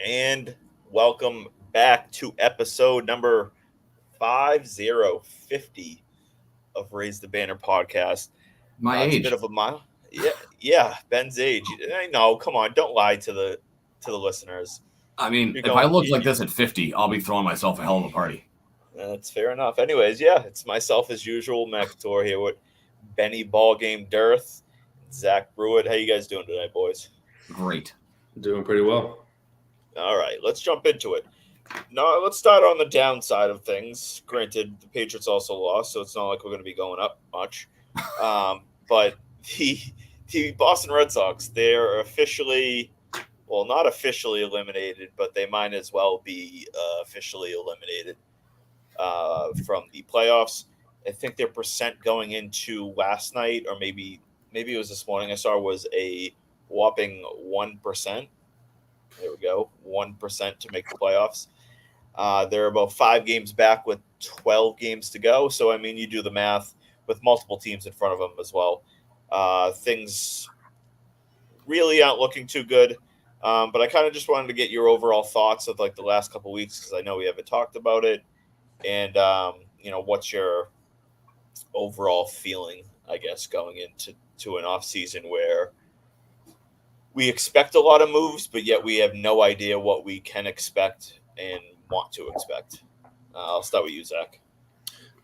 And welcome back to episode number 5050 of Raise the Banner podcast. My It's a age. bit of a mile. Yeah, Ben's age. I know, come on, don't lie to the listeners. I mean, You're if I going- look you- like this at 50, I'll be throwing myself a hell of a party. That's fair enough. Anyways, yeah, it's myself as usual, McAtor here with Benny Ballgame Dearth, Zach Brewitt. How you guys doing tonight, boys? Great. Doing pretty well. All right, let's jump into it. No, let's start on the downside of things. Granted, the Patriots also lost, so it's not like we're going to be going up much. But the Boston Red Sox, they're officially, well, not officially eliminated, but they might as well be officially eliminated from the playoffs. I think their percent going into last night, or maybe it was this morning, I saw was a whopping 1%. There we go, 1% to make the playoffs. They're about 5 games back with 12 games to go. So, I mean, you do the math with multiple teams in front of them as well. Things really aren't looking too good. But I kind of just wanted to get your overall thoughts of like the last couple of weeks because I know we haven't talked about it. And, what's your overall feeling, I guess, going into an off season where we expect a lot of moves, but yet we have no idea what we can expect and want to expect. I'll start with you, Zach.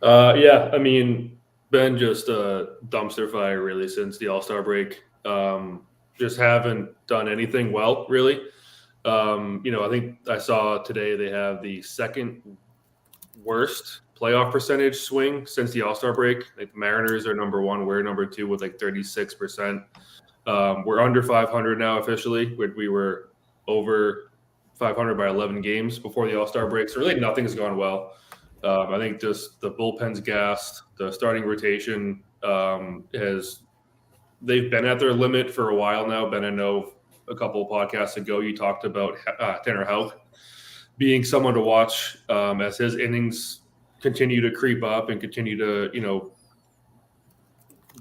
Yeah, I mean, Ben just a dumpster fire really since the All-Star break. Just haven't done anything well, really. I think I saw today they have the second worst playoff percentage swing since the All-Star break. Like the Mariners are number 1, we're number 2 with like 36%. We're under 500 now officially. We were over 500 by 11 games before the All-Star break. So really nothing has gone well. I think just the bullpen's gassed. The starting rotation they've been at their limit for a while now. Ben, I know a couple of podcasts ago you talked about Tanner Houck being someone to watch as his innings continue to creep up and continue to,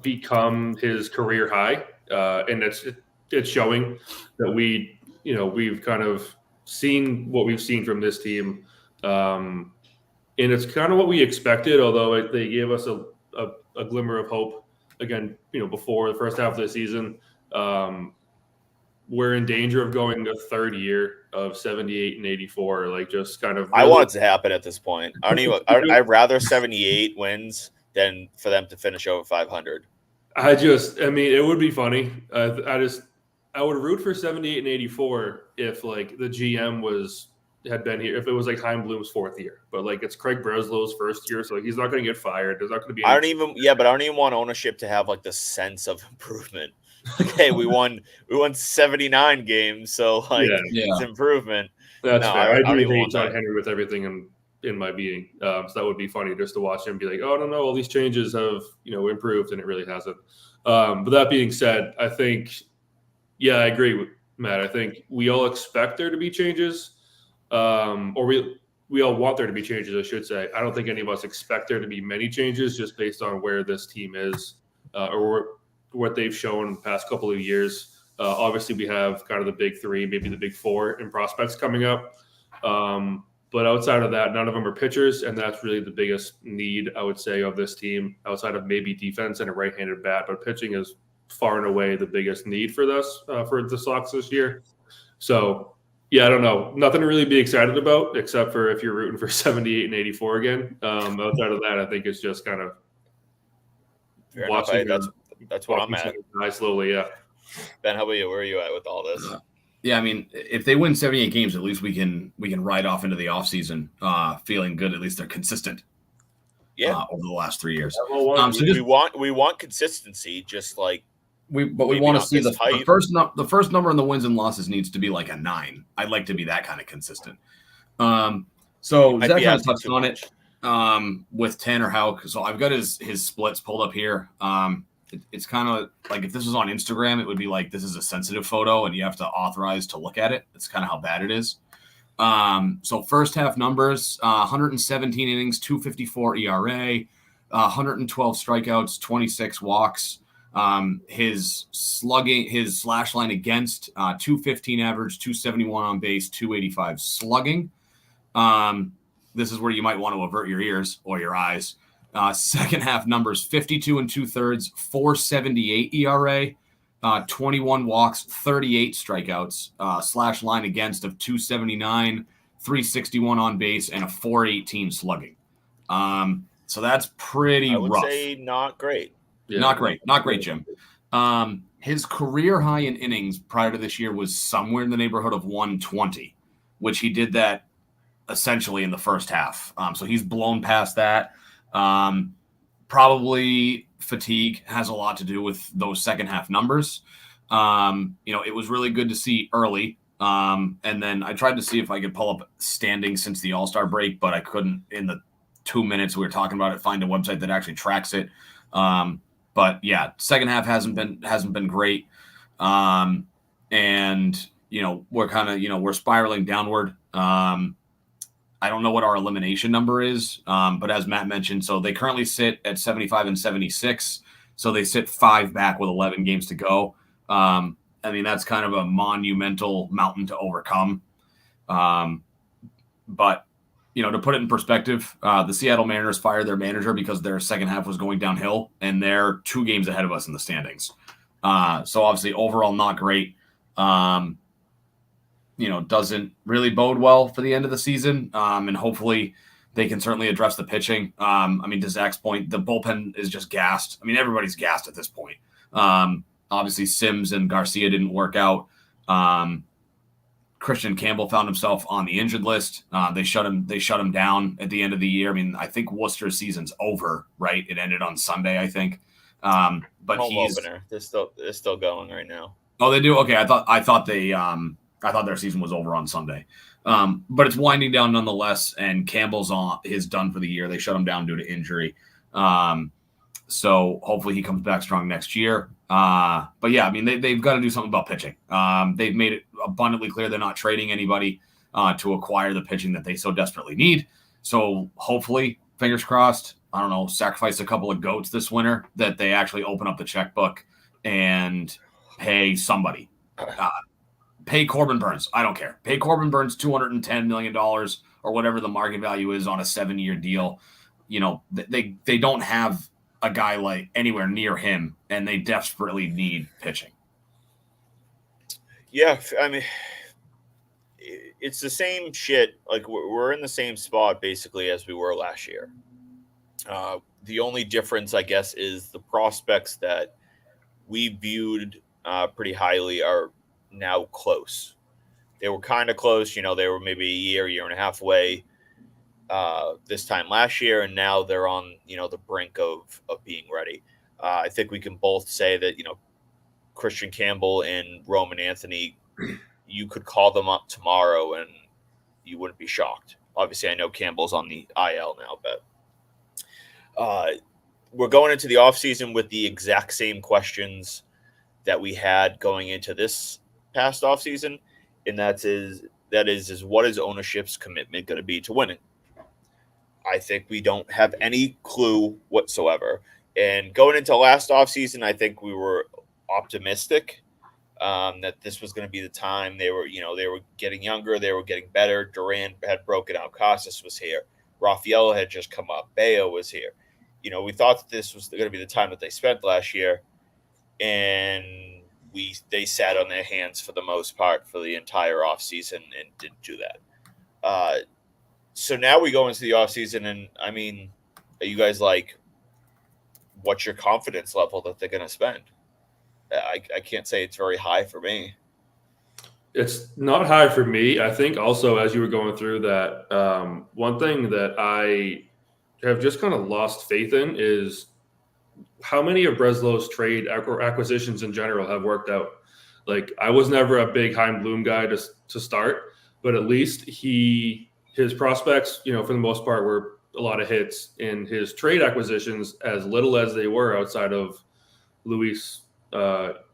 become his career high. And it's showing that we've kind of seen what we've seen from this team. And it's kind of what we expected, although they gave us a glimmer of hope again, before the first half of the season. We're in danger of going to third year of 78 and 84. Like just kind of. I want it to happen at this point. I'd rather 78 wins than for them to finish over 500. It would be funny. I would root for 78 and 84 if like the GM had been here, if it was like Chaim Bloom's 4th year, but like it's Craig Breslow's 1st year, so he's not going to get fired. There's not going to be. I don't even want ownership to have like the sense of improvement. Like, hey, we won 79 games, so like it's improvement. That's fair. I do hate John Henry with everything in my being. So that would be funny just to watch him be like, oh no, all these changes have improved, and it really hasn't. But that being said, I think, I agree with Matt. I think we all expect there to be changes, or we all want there to be changes, I should say. I don't think any of us expect there to be many changes just based on where this team is or what they've shown the past couple of years. Obviously, we have kind of the big 3, maybe the big 4 in prospects coming up. But outside of that, none of them are pitchers, and that's really the biggest need, I would say, of this team, outside of maybe defense and a right-handed bat. But pitching is far and away the biggest need for the Sox this year. So, I don't know. Nothing to really be excited about, except for if you're rooting for 78 and 84 again. Outside of that, I think it's just kind of watching. That's what I'm at. Nice, slowly, yeah. Ben, how about you? Where are you at with all this? Yeah, I mean, if they win 78 games, at least we can ride off into the offseason feeling good. At least they're consistent. Yeah, over the last 3 years. We want consistency, just like we want to see the first number in the wins and losses needs to be like a 9. I'd like to be that kind of consistent. So Zach kind of touched on it with Tanner Houck. So I've got his splits pulled up here. It's kind of like if this was on Instagram, it would be like this is a sensitive photo and you have to authorize to look at it. That's kind of how bad it is. So first half numbers, 117 innings, 2.54 ERA, 112 strikeouts, 26 walks. His slugging, his slash line against 215 average, 271 on base, 285 slugging. This is where you might want to avert your ears or your eyes. Second half numbers 52 and 2/3, 4.78 ERA, 21 walks, 38 strikeouts, slash line against of 279, 361 on base, and a 418 slugging. So that's pretty rough. I would say not great. Yeah. Not great, Jim. His career high in innings prior to this year was somewhere in the neighborhood of 120, which he did that essentially in the first half. So he's blown past that. Probably fatigue has a lot to do with those second half numbers. It was really good to see early. And then I tried to see if I could pull up standings since the All-Star break, but I couldn't in the 2 minutes we were talking about it, find a website that actually tracks it. But yeah, second half hasn't been great. And we're kind of, we're spiraling downward. I don't know what our elimination number is, but as Matt mentioned, so they currently sit at 75 and 76. So they sit 5 back with 11 games to go. That's kind of a monumental mountain to overcome. But, to put it in perspective, the Seattle Mariners fired their manager because their second half was going downhill, and they're 2 games ahead of us in the standings. So obviously overall not great. Doesn't really bode well for the end of the season. And hopefully they can certainly address the pitching. To Zach's point, the bullpen is just gassed. Everybody's gassed at this point. Obviously Sims and Garcia didn't work out. Christian Campbell found himself on the injured list. They shut him down at the end of the year. I think Worcester's season's over, right? It ended on Sunday, I think. But home opener. They're still going right now. Oh, they do? Okay. I thought their season was over on Sunday. But it's winding down nonetheless, and Campbell's is done for the year. They shut him down due to injury. So hopefully he comes back strong next year. But yeah, they've got to do something about pitching. They've made it abundantly clear they're not trading anybody to acquire the pitching that they so desperately need. So hopefully, fingers crossed, I don't know, sacrifice a couple of goats this winter that they actually open up the checkbook and pay somebody. Pay Corbin Burns. I don't care. Pay Corbin Burns $210 million or whatever the market value is on a 7-year deal. They don't have a guy like anywhere near him, and they desperately need pitching. Yeah, it's the same shit. Like we're in the same spot basically as we were last year. The only difference, I guess, is the prospects that we viewed pretty highly are now close. They were kind of close. They were maybe a year and a half away this time last year, and now they're on the brink of being ready. I think we can both say that Christian Campbell and Roman Anthony, you could call them up tomorrow and you wouldn't be shocked. Obviously, I know Campbell's on the IL now, but we're going into the offseason with the exact same questions that we had going into this past offseason, and that is what is ownership's commitment going to be to winning? I think we don't have any clue whatsoever. And going into last offseason, I think we were optimistic that this was going to be the time. They were getting younger, they were getting better. Durant had broken out, Casas was here, Rafael had just come up, Bayo was here. We thought that this was going to be the time that they spent last year, and they sat on their hands for the most part for the entire offseason and didn't do that. So now we go into the offseason, and are you guys like, what's your confidence level that they're going to spend? I can't say it's very high for me. It's not high for me. I think also as you were going through that, one thing that I have just kind of lost faith in is how many of Breslow's trade acquisitions in general have worked out. Like, I was never a big Heim Bloom guy to start, but at least his prospects, for the most part, were a lot of hits. In his trade acquisitions, as little as they were outside of Luis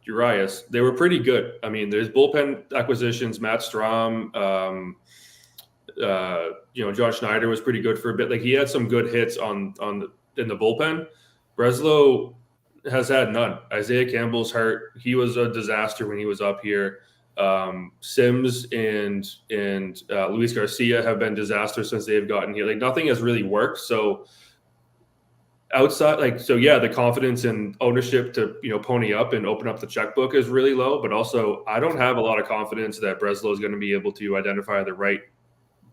Urias, they were pretty good. There's bullpen acquisitions, Matt Strom, John Schneider was pretty good for a bit. Like, he had some good hits in the bullpen. Breslow, has had none. Isaiah Campbell's hurt. He was a disaster when he was up here. Sims and Luis Garcia have been disasters since they've gotten here. Like nothing has really worked. So outside, the confidence and ownership to pony up and open up the checkbook is really low. But also, I don't have a lot of confidence that Breslow is going to be able to identify the right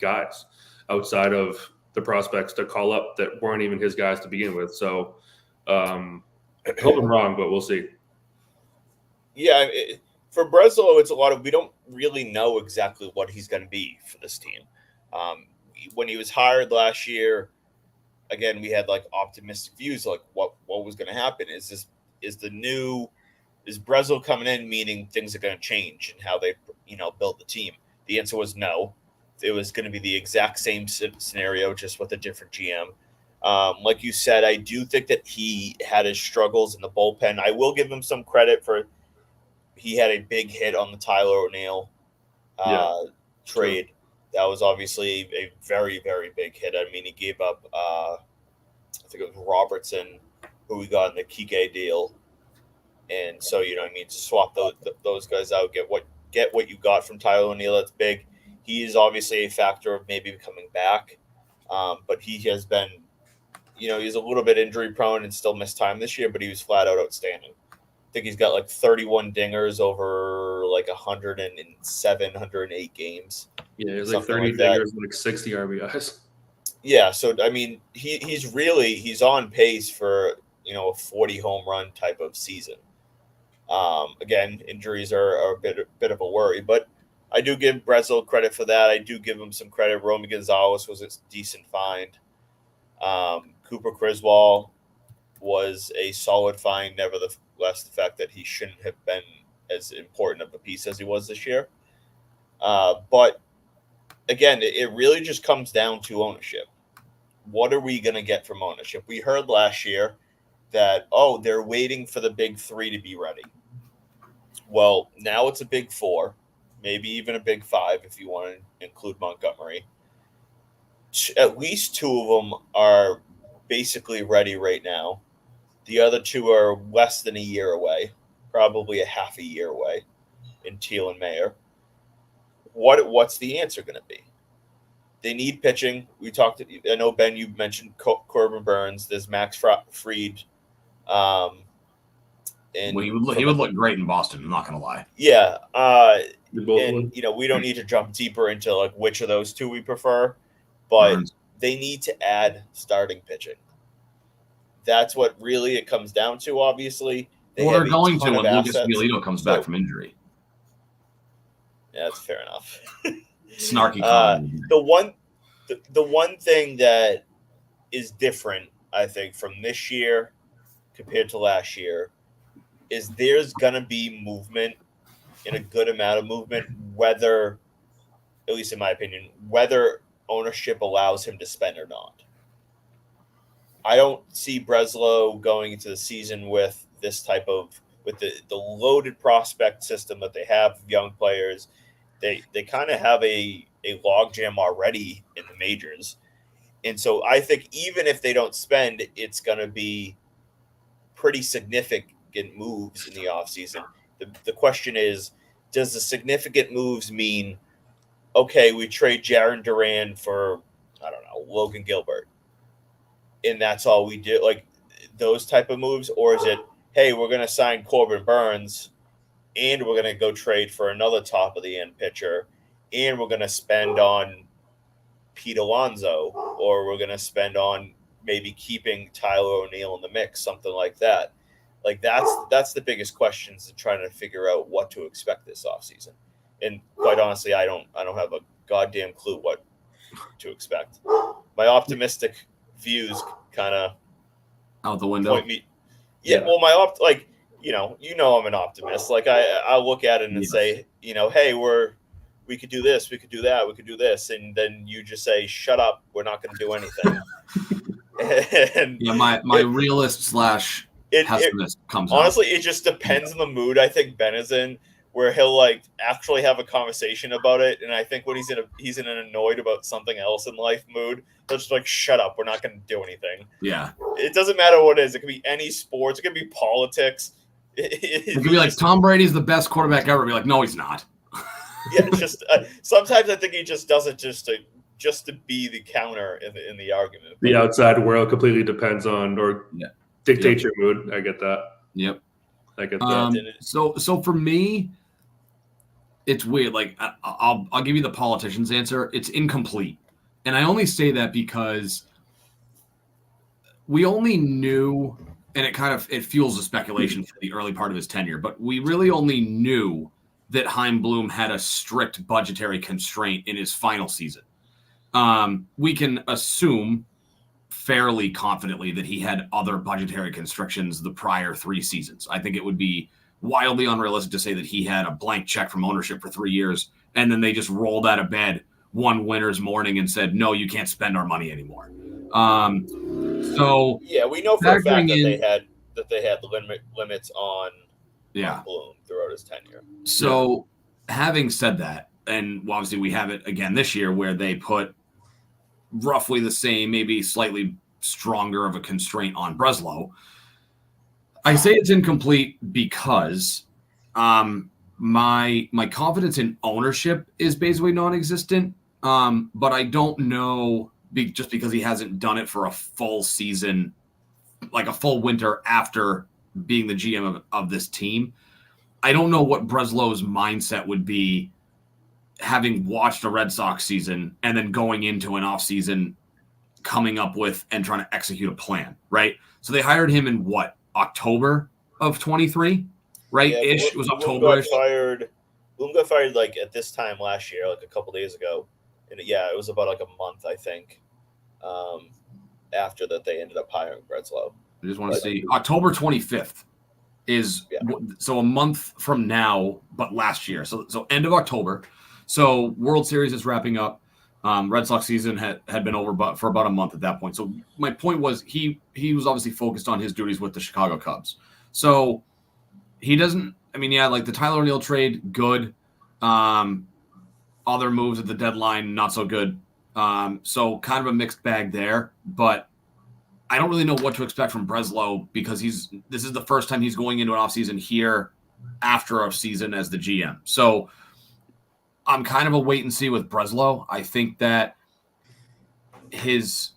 guys outside of the prospects to call up that weren't even his guys to begin with. So hope I'm wrong, but we'll see. Yeah, for Breslow, it's a lot of we don't really know exactly what he's going to be for this team. When he was hired last year, again, we had like optimistic views, like what was going to happen. Is Breslow coming in meaning things are going to change and how they build the team? The answer was no. It was going to be the exact same scenario, just with a different GM. Like you said, I do think that he had his struggles in the bullpen. I will give him some credit for he had a big hit on the Tyler O'Neill trade. True. That was obviously a very, very big hit. I mean, he gave up, I think it was Robertson, who we got in the Kike deal. And so, to swap those guys out, get what you got from Tyler O'Neill. That's big. He is obviously a factor of maybe coming back. But he has been, he's a little bit injury prone and still missed time this year, but he was flat out outstanding. I think he's got like 31 dingers over like 107, 108 games. Yeah, he's like 30 dingers, like 60 RBIs. Yeah, so I mean, he's on pace for a 40 home run type of season. Again, injuries are a bit of a worry, but I do give Breslow credit for that. I do give him some credit. Romy Gonzalez was a decent find. Cooper Criswell was a solid find. Nevertheless, the fact that he shouldn't have been as important of a piece as he was this year. But again, it really just comes down to ownership. What are we going to get from ownership? We heard last year that, they're waiting for the big three to be ready. Well, now it's a big four, maybe even a big five if you want to include Montgomery. At least two of them are basically ready right now. The other two are less than a year away, probably a half a year away in Teal and Mayer. What's the answer going to be? They need pitching. I know, Ben, you mentioned Corbin Burns. There's Max Fried. And he would look great in Boston. I'm not going to lie. Yeah. And, we don't need to jump deeper into like which of those two we prefer, but Burns. They need to add starting pitching. That's what really it comes down to, obviously. They're going to when Lucas Giolito comes back from injury. Yeah, that's fair enough. Snarky comment. The one thing that is different, I think, from this year compared to last year is there's going to be movement, in a good amount of movement, whether, at least in my opinion, whether ownership allows him to spend or not. I don't see Breslow going into the season with this type of, with the loaded prospect system that they have of young players. They kind of have a logjam already in the majors. And so I think even if they don't spend, it's going to be pretty significant moves in the offseason. The question is, does the significant moves mean, okay, we trade Jarren Duran for, I don't know, Logan Gilbert, and that's all we do, like those type of moves? Or is it, hey, we're going to sign Corbin Burns and we're going to go trade for another top of the end pitcher, and we're going to spend on Pete Alonso, or we're going to spend on maybe keeping Tyler O'Neill in the mix, something like that. Like that's the biggest questions, and trying to figure out what to expect this offseason. And quite honestly, I don't have a goddamn clue what to expect. My optimistic views kind of out the window. Point me. Yeah, well, I'm an optimist. Like I look at it and say, hey, we could do this, we could do that, we could do this, and then you just say, shut up, we're not going to do anything. And my realist / pessimist comes honestly out. It just depends on the mood I think Ben is in. where he'll like actually have a conversation about it. And I think when he's in an annoyed about something else in life mood, he'll just like, shut up, we're not going to do anything. Yeah. It doesn't matter what it is. It could be any sports. It could be politics. It could be like Tom Brady's the best quarterback ever. Be like, no, he's not. Yeah, just sometimes I think he just does it just to be the counter in the argument. The outside world completely depends on or dictates your mood. I get that. Yep. I get that. So for me, it's weird. Like I'll give you the politician's answer. It's incomplete, and I only say that because we only knew, and it fuels the speculation for the early part of his tenure, but we really only knew that Chaim Bloom had a strict budgetary constraint in his final season. We can assume fairly confidently that he had other budgetary constrictions the prior 3 seasons. I think it would be wildly unrealistic to say that he had a blank check from ownership for 3 years, and then they just rolled out of bed one winter's morning and said, no, you can't spend our money anymore. So yeah, we know for a fact that they had limits on Bloom throughout his tenure. So having said that, and obviously we have it again this year where they put roughly the same, maybe slightly stronger of a constraint on Breslow. I say it's incomplete because my confidence in ownership is basically non-existent, but I don't know just because he hasn't done it for a full season, like a full winter after being the GM of this team. I don't know what Breslow's mindset would be having watched a Red Sox season and then going into an offseason coming up with and trying to execute a plan, right? So they hired him in what, October of 23, right? Yeah, It was October. Bloom got fired like at this time last year, like a couple days ago. And it was about like a month, I think, after that they ended up hiring Breslow. I just want to see October 25th is so a month from now, but last year. So end of October. So World Series is wrapping up. Red Sox season had been over for about a month at that point. So my point was he was obviously focused on his duties with the Chicago Cubs. So he doesn't. I mean, like the Tyler O'Neill trade, good. Other moves at the deadline, not so good. So kind of a mixed bag there. But I don't really know what to expect from Breslow because this is the first time he's going into an offseason here after a season as the GM. So I'm kind of a wait and see with Breslow. I think that his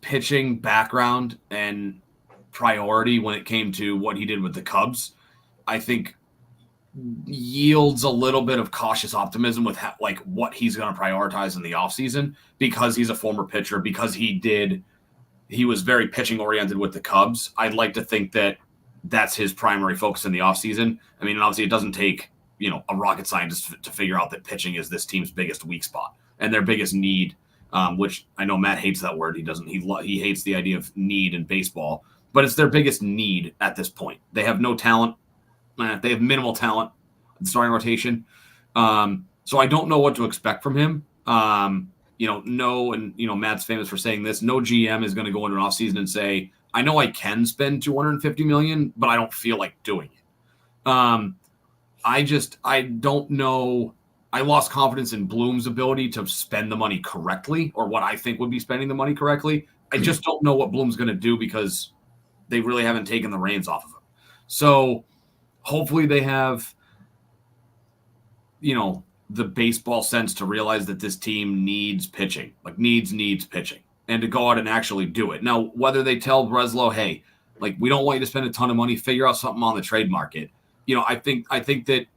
pitching background and priority when it came to what he did with the Cubs, I think yields a little bit of cautious optimism with what he's going to prioritize in the offseason because he's a former pitcher, because he was very pitching oriented with the Cubs. I'd like to think that that's his primary focus in the offseason. I mean, obviously it doesn't take, a rocket scientist to figure out that pitching is this team's biggest weak spot and their biggest need, which I know Matt hates that word. He hates the idea of need in baseball, but it's their biggest need at this point. They have no talent. They have minimal talent in the starting rotation. So I don't know what to expect from him. Matt's famous for saying this, no GM is going to go into an offseason and say, I know I can spend $250 million, but I don't feel like doing it. I don't know. I lost confidence in Bloom's ability to spend the money correctly or what I think would be spending the money correctly. I just don't know what Bloom's going to do because they really haven't taken the reins off of him. So hopefully they have, the baseball sense to realize that this team needs pitching, needs pitching, and to go out and actually do it. Now, whether they tell Breslow, hey, we don't want you to spend a ton of money, figure out something on the trade market. I think that,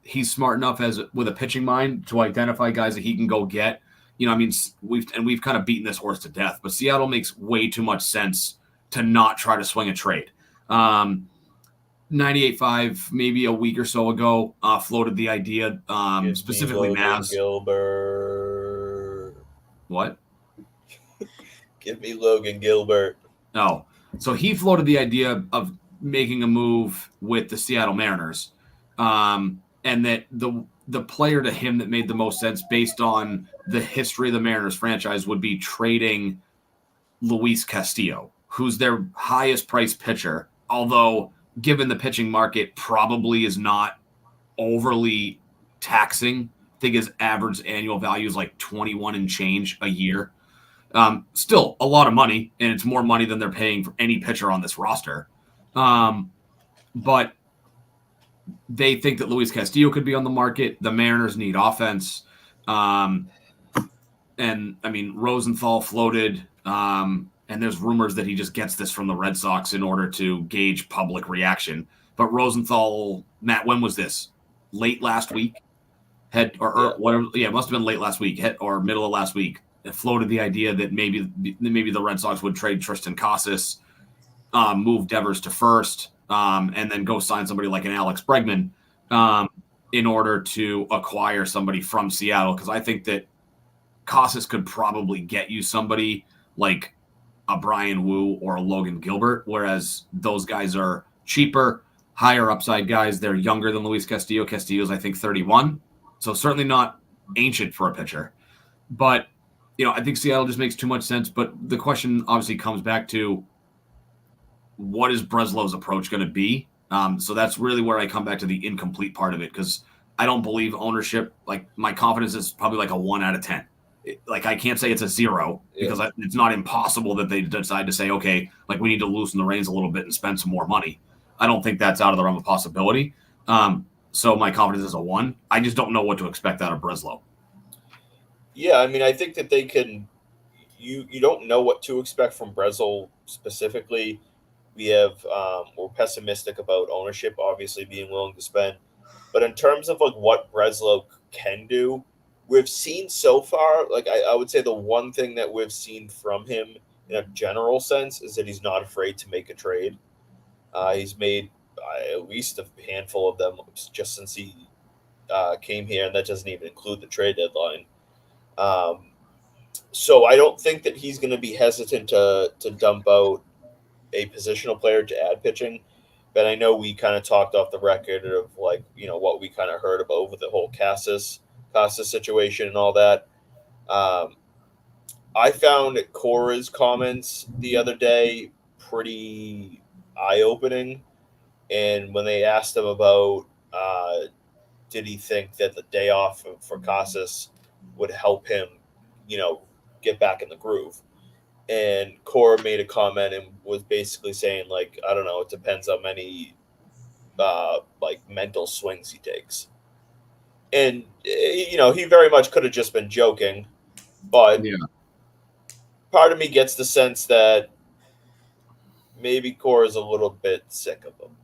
he's smart enough with a pitching mind to identify guys that he can go get. We've kind of beaten this horse to death, but Seattle makes way too much sense to not try to swing a trade. 98.5, maybe a week or so ago, floated the idea, specifically Mavs. Gilbert. What? Give me Logan Gilbert. Oh, so he floated the idea of making a move with the Seattle Mariners, and that the player to him that made the most sense based on the history of the Mariners franchise would be trading Luis Castillo, who's their highest priced pitcher, although given the pitching market probably is not overly taxing. I think his average annual value is like 21 and change a year. Still a lot of money, and it's more money than they're paying for any pitcher on this roster. But they think that Luis Castillo could be on the market. The Mariners need offense. And I mean, Rosenthal floated, and there's rumors that he just gets this from the Red Sox in order to gauge public reaction. But Rosenthal, Matt, when was this? Late last week? Whatever. Yeah, it must have been late last week or middle of last week. It floated the idea that maybe the Red Sox would trade Tristan Casas, move Devers to first, and then go sign somebody like an Alex Bregman in order to acquire somebody from Seattle. Because I think that Casas could probably get you somebody like a Brian Wu or a Logan Gilbert, whereas those guys are cheaper, higher upside guys. They're younger than Luis Castillo. Castillo's, I think, 31. So certainly not ancient for a pitcher. But, I think Seattle just makes too much sense. But the question obviously comes back to, what is Breslow's approach going to be? So that's really where I come back to the incomplete part of it, because I don't believe ownership, like my confidence is probably like a 1 out of 10. I can't say it's a 0 because it's not impossible that they decide to say, okay, like we need to loosen the reins a little bit and spend some more money. I don't think that's out of the realm of possibility. So my confidence is a 1. I just don't know what to expect out of Breslow. Yeah, I mean, I think that they can. You don't know what to expect from Breslow specifically. We're pessimistic about ownership, obviously being willing to spend. But in terms of like what Breslow can do, we've seen so far, like I would say the one thing that we've seen from him in a general sense is that he's not afraid to make a trade. He's made at least a handful of them just since he came here, and that doesn't even include the trade deadline. So I don't think that he's going to be hesitant to dump out a positional player to add pitching. But I know we kind of talked off the record of like, what we kind of heard about with the whole Casas situation and all that. I found Cora's comments the other day pretty eye-opening. And when they asked him about did he think that the day off for Casas would help him, get back in the groove. And Cora made a comment and was basically saying, like, I don't know, it depends how many mental swings he takes. And, he very much could have just been joking, but part of me gets the sense that maybe Cora's a little bit sick of him.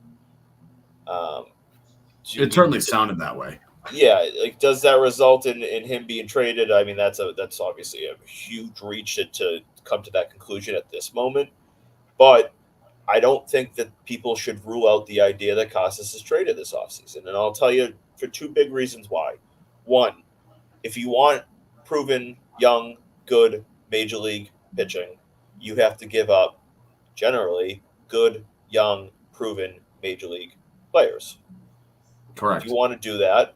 It certainly sounded that way. Yeah, like, does that result in him being traded? I mean, that's obviously a huge reach to come to that conclusion at this moment. But I don't think that people should rule out the idea that Casas is traded this offseason. And I'll tell you for 2 big reasons why. One, if you want proven, young, good major league pitching, you have to give up, generally, good, young, proven major league players. Correct. If you want to do that,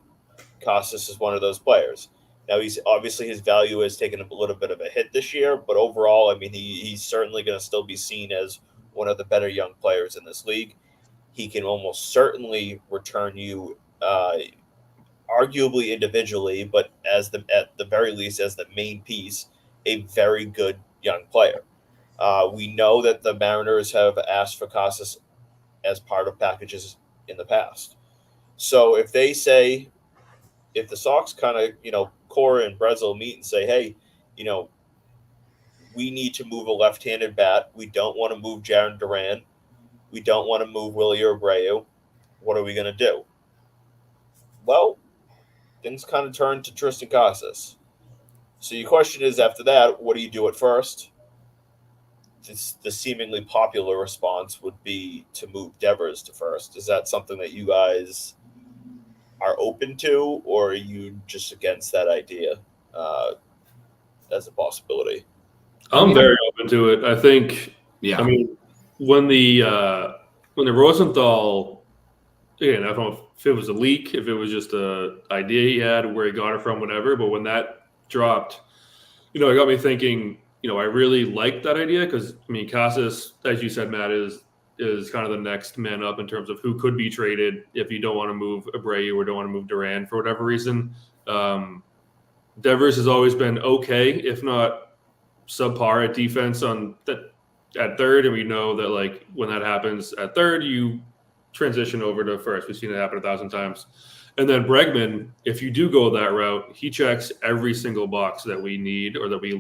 Casas is one of those players. Now, he's obviously his value has taken a little bit of a hit this year, but overall, I mean, he's certainly going to still be seen as one of the better young players in this league. He can almost certainly return you, arguably individually, but at the very least as the main piece, a very good young player. We know that the Mariners have asked for Casas as part of packages in the past. So if they say, if the Sox kind of, Cora and Breslow meet and say, hey, we need to move a left-handed bat. We don't want to move Jaron Duran. We don't want to move Willie Abreu. What are we going to do? Well, things kind of turn to Tristan Casas. So your question is, after that, what do you do at first? The seemingly popular response would be to move Devers to first. Is that something that you guys are open to, or are you just against that idea as a possibility? I'm very open to it. I think. Yeah. I mean, when the Rosenthal, again, I don't know if it was a leak, if it was just a idea he had, where he got it from, whatever. But when that dropped, it got me thinking. I really liked that idea because, I mean, Casas, as you said, Matt, is is kind of the next man up in terms of who could be traded if you don't want to move Abreu or don't want to move Duran for whatever reason. Devers has always been okay, if not subpar at defense at third, and we know that like when that happens at third, you transition over to first. We've seen it happen 1,000 times. And then Bregman, if you do go that route, he checks every single box that we need or that we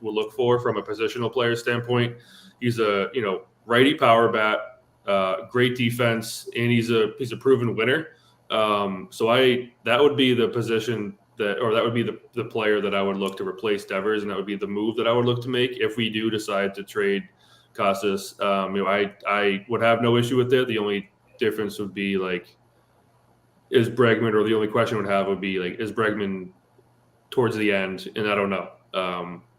will look for from a positional player standpoint. He's a righty power bat, great defense, and he's a proven winner. So that would be the position that would be the player that I would look to replace Devers, and that would be the move that I would look to make if we do decide to trade Casas. I would have no issue with it. The only difference would be like, is Bregman, or the only question would have would be like, is Bregman towards the end? And I don't know.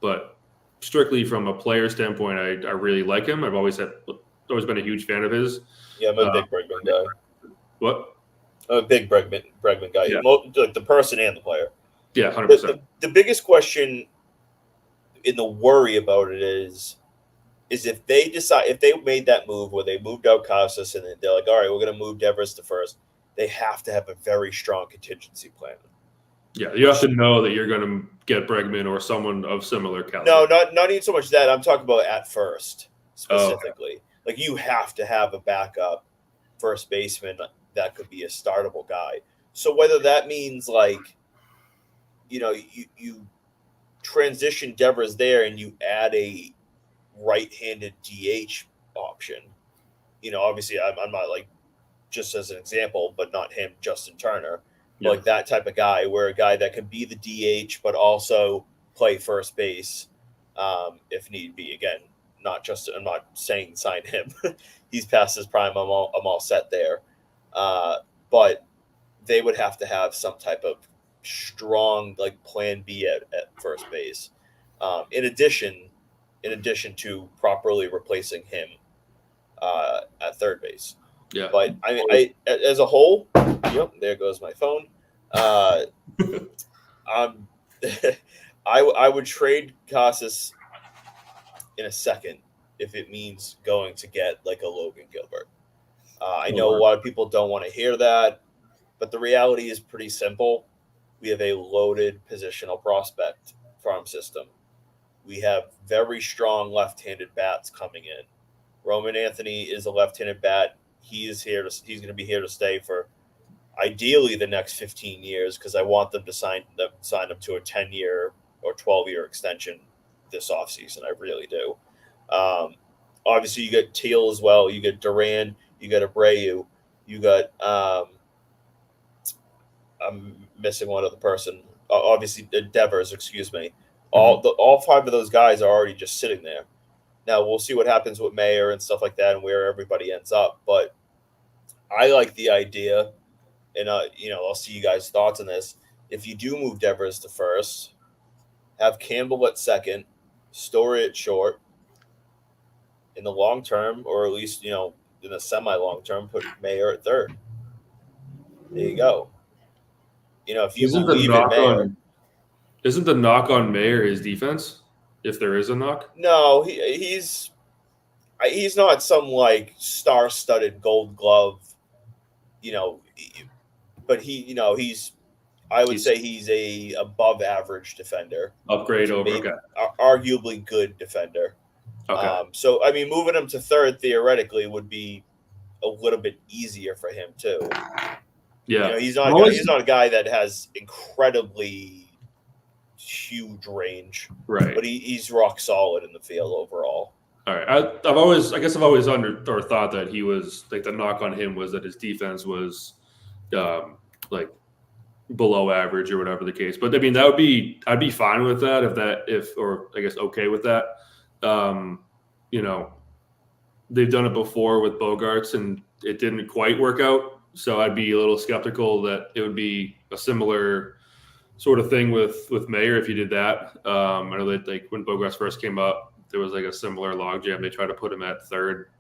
But strictly from a player standpoint, I really like him. I've always been a huge fan of his. Yeah, I'm a big Bregman guy. What? I'm a big Bregman guy. Yeah. Like the person and the player. Yeah, 100%. The biggest question in the worry about it is if they made that move where they moved out Casas and they're like, all right, we're going to move Devers to first, they have to have a very strong contingency plan. Yeah, you have to know that you're going to get Bregman or someone of similar caliber. No, not even so much that. I'm talking about at first specifically. Okay. Like you have to have a backup first baseman that could be a startable guy. So whether that means like, you transition Devers there and you add a right-handed DH option. Obviously I'm not like, just as an example, but not him, Justin Turner. Yeah. Like that type of guy, where a guy that can be the DH but also play first base if need be. Again, I'm not saying sign him. He's past his prime. I'm all set there. But they would have to have some type of strong like plan B at first base. In addition to properly replacing him at third base. Yeah. But I as a whole, there goes my phone. I would trade Casas in a second if it means going to get like a Logan Gilbert. I know a lot of people don't want to hear that, but the reality is pretty simple. We have a loaded positional prospect farm system. We have very strong left-handed bats coming in. Roman Anthony is a left-handed bat. He's going to be here to stay for ideally the next 15 years because I want them to sign up to a 10-year or 12-year extension this offseason. I really do. Obviously, you got Teal as well. You got Duran. You got Abreu. You got I'm missing one other person. Obviously, Devers. Excuse me. All five of those guys are already just sitting there. Now we'll see what happens with Mayer and stuff like that, and where everybody ends up. But I like the idea, and I'll see you guys' thoughts on this. If you do move Devers to first, have Campbell at second, Story at short. In the long term, or at least in the semi-long term, put Mayer at third. There you go. If you believe in Mayer, isn't the knock on Mayer his defense? If there is a knock, no, he's not some like star-studded Gold Glove, but he's a above average defender. Upgrade over, maybe, arguably good defender. Okay. So I mean, moving him to third theoretically would be a little bit easier for him too. Yeah, he's not a guy that has incredibly huge range, right? But he's rock solid in the field overall. All right, I've always thought that he was like, the knock on him was that his defense was like below average or whatever the case. But I mean, I'd be fine with that or I guess okay with that. They've done it before with Bogarts and it didn't quite work out. So I'd be a little skeptical that it would be a similar sort of thing with Mayer if you did that. I know that like when Bogarts first came up, there was like a similar logjam. They tried to put him at third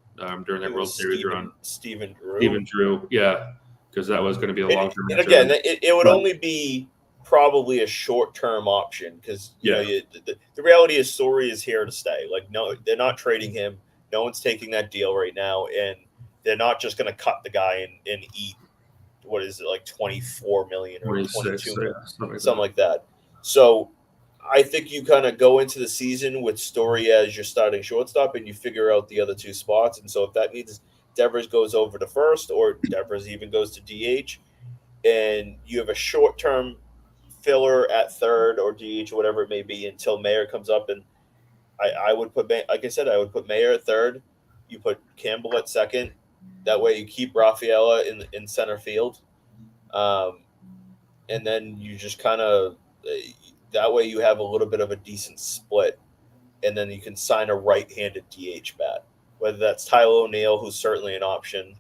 during that World Series run. Steven Drew. Yeah, because that was going to be a long-term. And again, it would only be probably a short-term option because the reality is Story is here to stay. Like, no, they're not trading him. No one's taking that deal right now, and they're not just going to cut the guy and eat, what is it, like 24 million or 22 million, something like that. So I think you kind of go into the season with Story as your starting shortstop, and you figure out the other two spots. And so if that means Devers goes over to first, or Devers even goes to DH, and you have a short-term filler at third or DH, or whatever it may be, until Mayer comes up, and I would put, like I said, I would put Mayer at third. You put Campbell at second. That way, you keep Rafaela in center field, and then you just kind of that way you have a little bit of a decent split, and then you can sign a right-handed DH bat, whether that's Tyler O'Neill, who's certainly an option.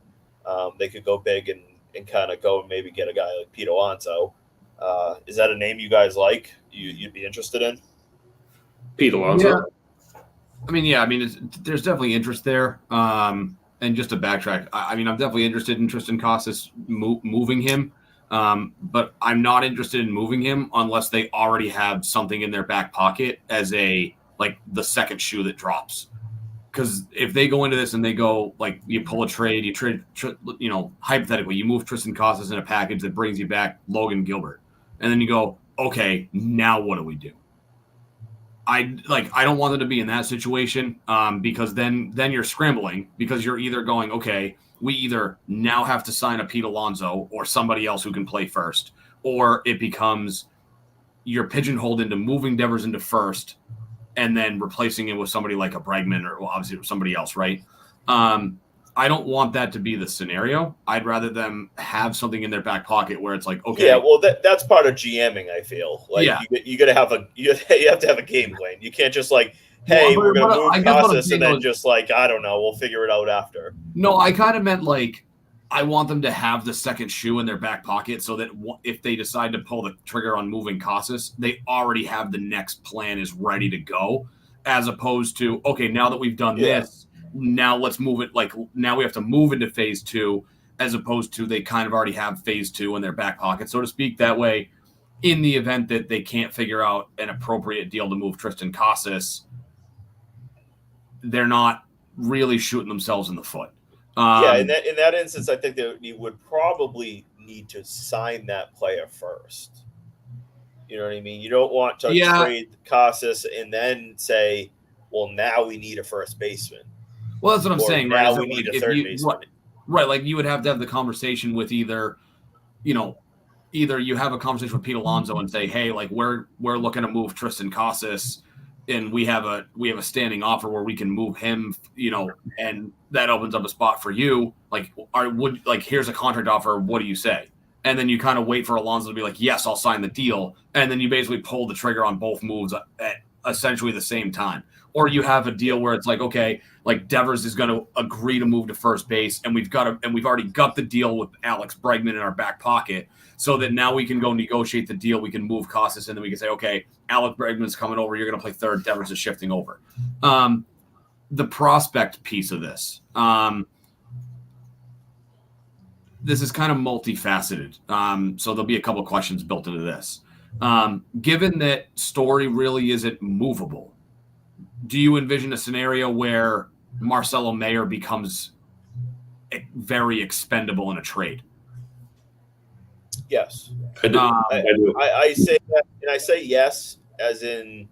They could go big and kind of go and maybe get a guy like Pete Alonso. Is that a name you guys like? You'd be interested in? Pete Alonso. Yeah. I mean, there's definitely interest there. And just to backtrack, I'm definitely interested in Tristan Casas moving him. But I'm not interested in moving him unless they already have something in their back pocket as the second shoe that drops. Because if they go into this and they go, like, you pull a trade, hypothetically, you move Tristan Casas in a package that brings you back Logan Gilbert. And then you go, okay, now what do we do? I don't want them to be in that situation because then you're scrambling, because you're either going, okay, we either now have to sign a Pete Alonso or somebody else who can play first, or it becomes you're pigeonholed into moving Devers into first and then replacing it with somebody like a Bregman or obviously somebody else, right? I don't want that to be the scenario. I'd rather them have something in their back pocket where it's like, okay. Yeah, well, that's part of GMing, I feel. Like, yeah. you have to have a game plan. You can't just like, hey, we're going to move Casas and then just like, I don't know, we'll figure it out after. No, I kind of meant like, I want them to have the second shoe in their back pocket so that if they decide to pull the trigger on moving Casas, they already have the next plan is ready to go, as opposed to, okay, now that we've done this, now let's move it. Like, now we have to move into phase two, as opposed to they kind of already have phase two in their back pocket, so to speak. That way, in the event that they can't figure out an appropriate deal to move Tristan Casas, they're not really shooting themselves in the foot. In that instance, I think that you would probably need to sign that player first. You know what I mean? You don't want to trade Casas and then say, well, now we need a first baseman. Well, that's what I'm saying, right? Now we need a third baseman. Right, like you would have to have the conversation with either you have a conversation with Pete Alonso and say, hey, like we're looking to move Tristan Casas, and we have a standing offer where we can move him, and that opens up a spot for you. Like, here's a contract offer. What do you say? And then you kind of wait for Alonso to be like, yes, I'll sign the deal. And then you basically pull the trigger on both moves at essentially the same time. Or you have a deal where it's like, okay, like Devers is going to agree to move to first base, and we've already got the deal with Alex Bregman in our back pocket, so that now we can go negotiate the deal. We can move Casas, and then we can say, okay, Alex Bregman's coming over. You're going to play third. Devers is shifting over. The prospect piece of this. This is kind of multifaceted. So there'll be a couple of questions built into this. Given that Story really isn't movable, do you envision a scenario where Marcelo Mayer becomes very expendable in a trade? Yes. I do. I say that, and I say yes, as in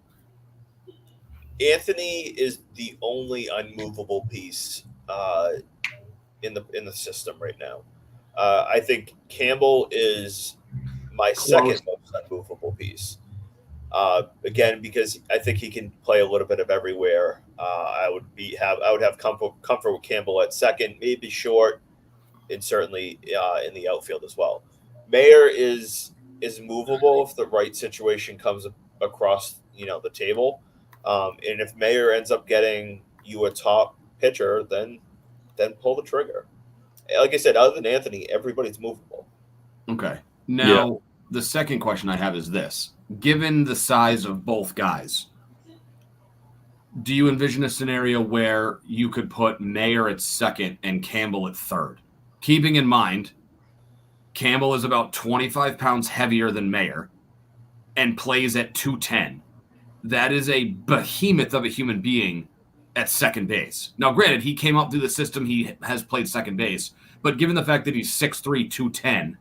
Anthony is the only unmovable piece in the system right now. I think Campbell is my second most unmovable piece. Again, because I think he can play a little bit of everywhere. I would have comfort with Campbell at second, maybe short, and certainly in the outfield as well. Mayer is movable if the right situation comes across the table, and if Mayer ends up getting you a top pitcher, then pull the trigger. Like I said, other than Anthony, everybody's movable. Okay. Now, the second question I have is this. Given the size of both guys, do you envision a scenario where you could put Mayer at second and Campbell at third? Keeping in mind, Campbell is about 25 pounds heavier than Mayer and plays at 210. That is a behemoth of a human being at second base. Now, granted, he came up through the system. He has played second base. But given the fact that he's 6'3", 210,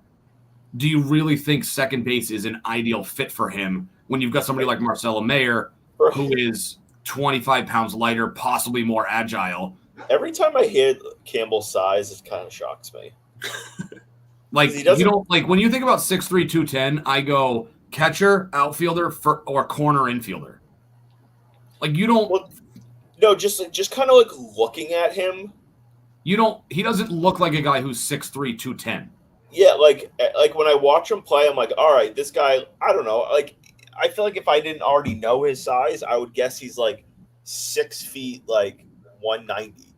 do you really think second base is an ideal fit for him when you've got somebody like Marcelo Mayer, who is 25 pounds lighter, possibly more agile? Every time I hear Campbell's size, it kind of shocks me. Like, you don't like when you think about 6'3", 210, I go catcher, outfielder, or corner infielder. Like, you don't. Well, no, just kind of like looking at him. You don't. He doesn't look like a guy who's 6'3", 210. Yeah, like when I watch him play, I'm like, all right, this guy. I don't know. Like, I feel like if I didn't already know his size, I would guess he's like 6 feet, like 190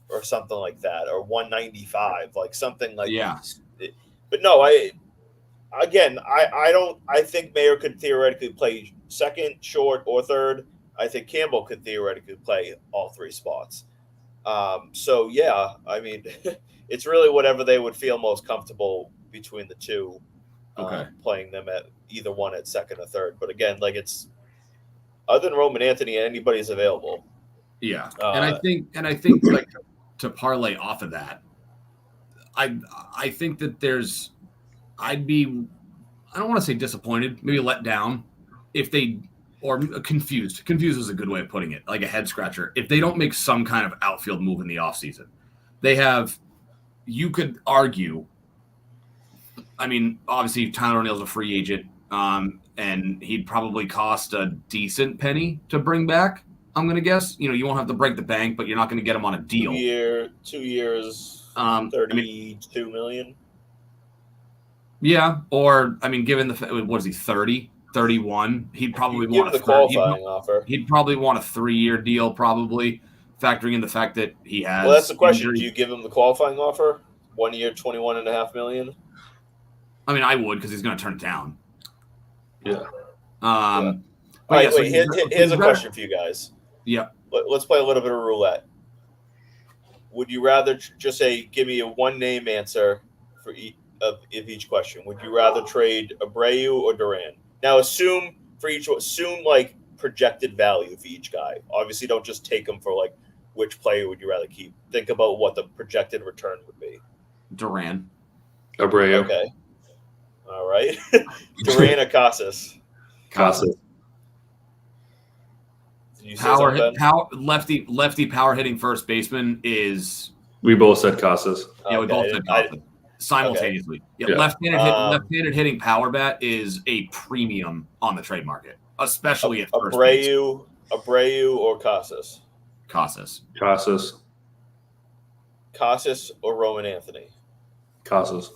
or something like that, or 195, like something like that. But no, I don't. I think Mayer could theoretically play second, short, or third. I think Campbell could theoretically play all 3 spots. So yeah, I mean, it's really whatever they would feel most comfortable between the two. Playing them at either one at second or third. But again, like, it's other than Roman Anthony, anybody's available. Yeah, and I think like to parlay off of that, I think that I'd be, I don't want to say disappointed, maybe let down if they, or confused. Confused is a good way of putting it, like a head scratcher. If they don't make some kind of outfield move in the offseason, you could argue, I mean, obviously Tyler O'Neill's a free agent, and he'd probably cost a decent penny to bring back, I'm going to guess. You won't have to break the bank, but you're not going to get him on a deal. 2 years, $32 million. Yeah, or, I mean, given what is he, 30, 31? He'd probably want the qualifying offer. He'd probably want a 3-year deal, probably, factoring in the fact that he has. Well, that's the question. Injury. Do you give him the qualifying offer? 1 year, $21.5 million? I mean, I would, because he's going to turn it down. Yeah. All right, here's a question for you guys. Yeah. Let's play a little bit of roulette. Would you rather just say, give me a one-name answer for each question? Would you rather trade Abreu or Duran? Now, assume like projected value for each guy. Obviously, don't just take them for like which player would you rather keep. Think about what the projected return would be. Duran. Abreu. Okay. All right. Duran or Casas? Casas. Lefty power hitting first baseman is. We both said Casas. Yeah, we both said Casas simultaneously. Okay. Yeah. Left-handed hitting power bat is a premium on the trade market, especially at first base. Abreu or Casas? Casas. Casas or Roman Anthony? Casas.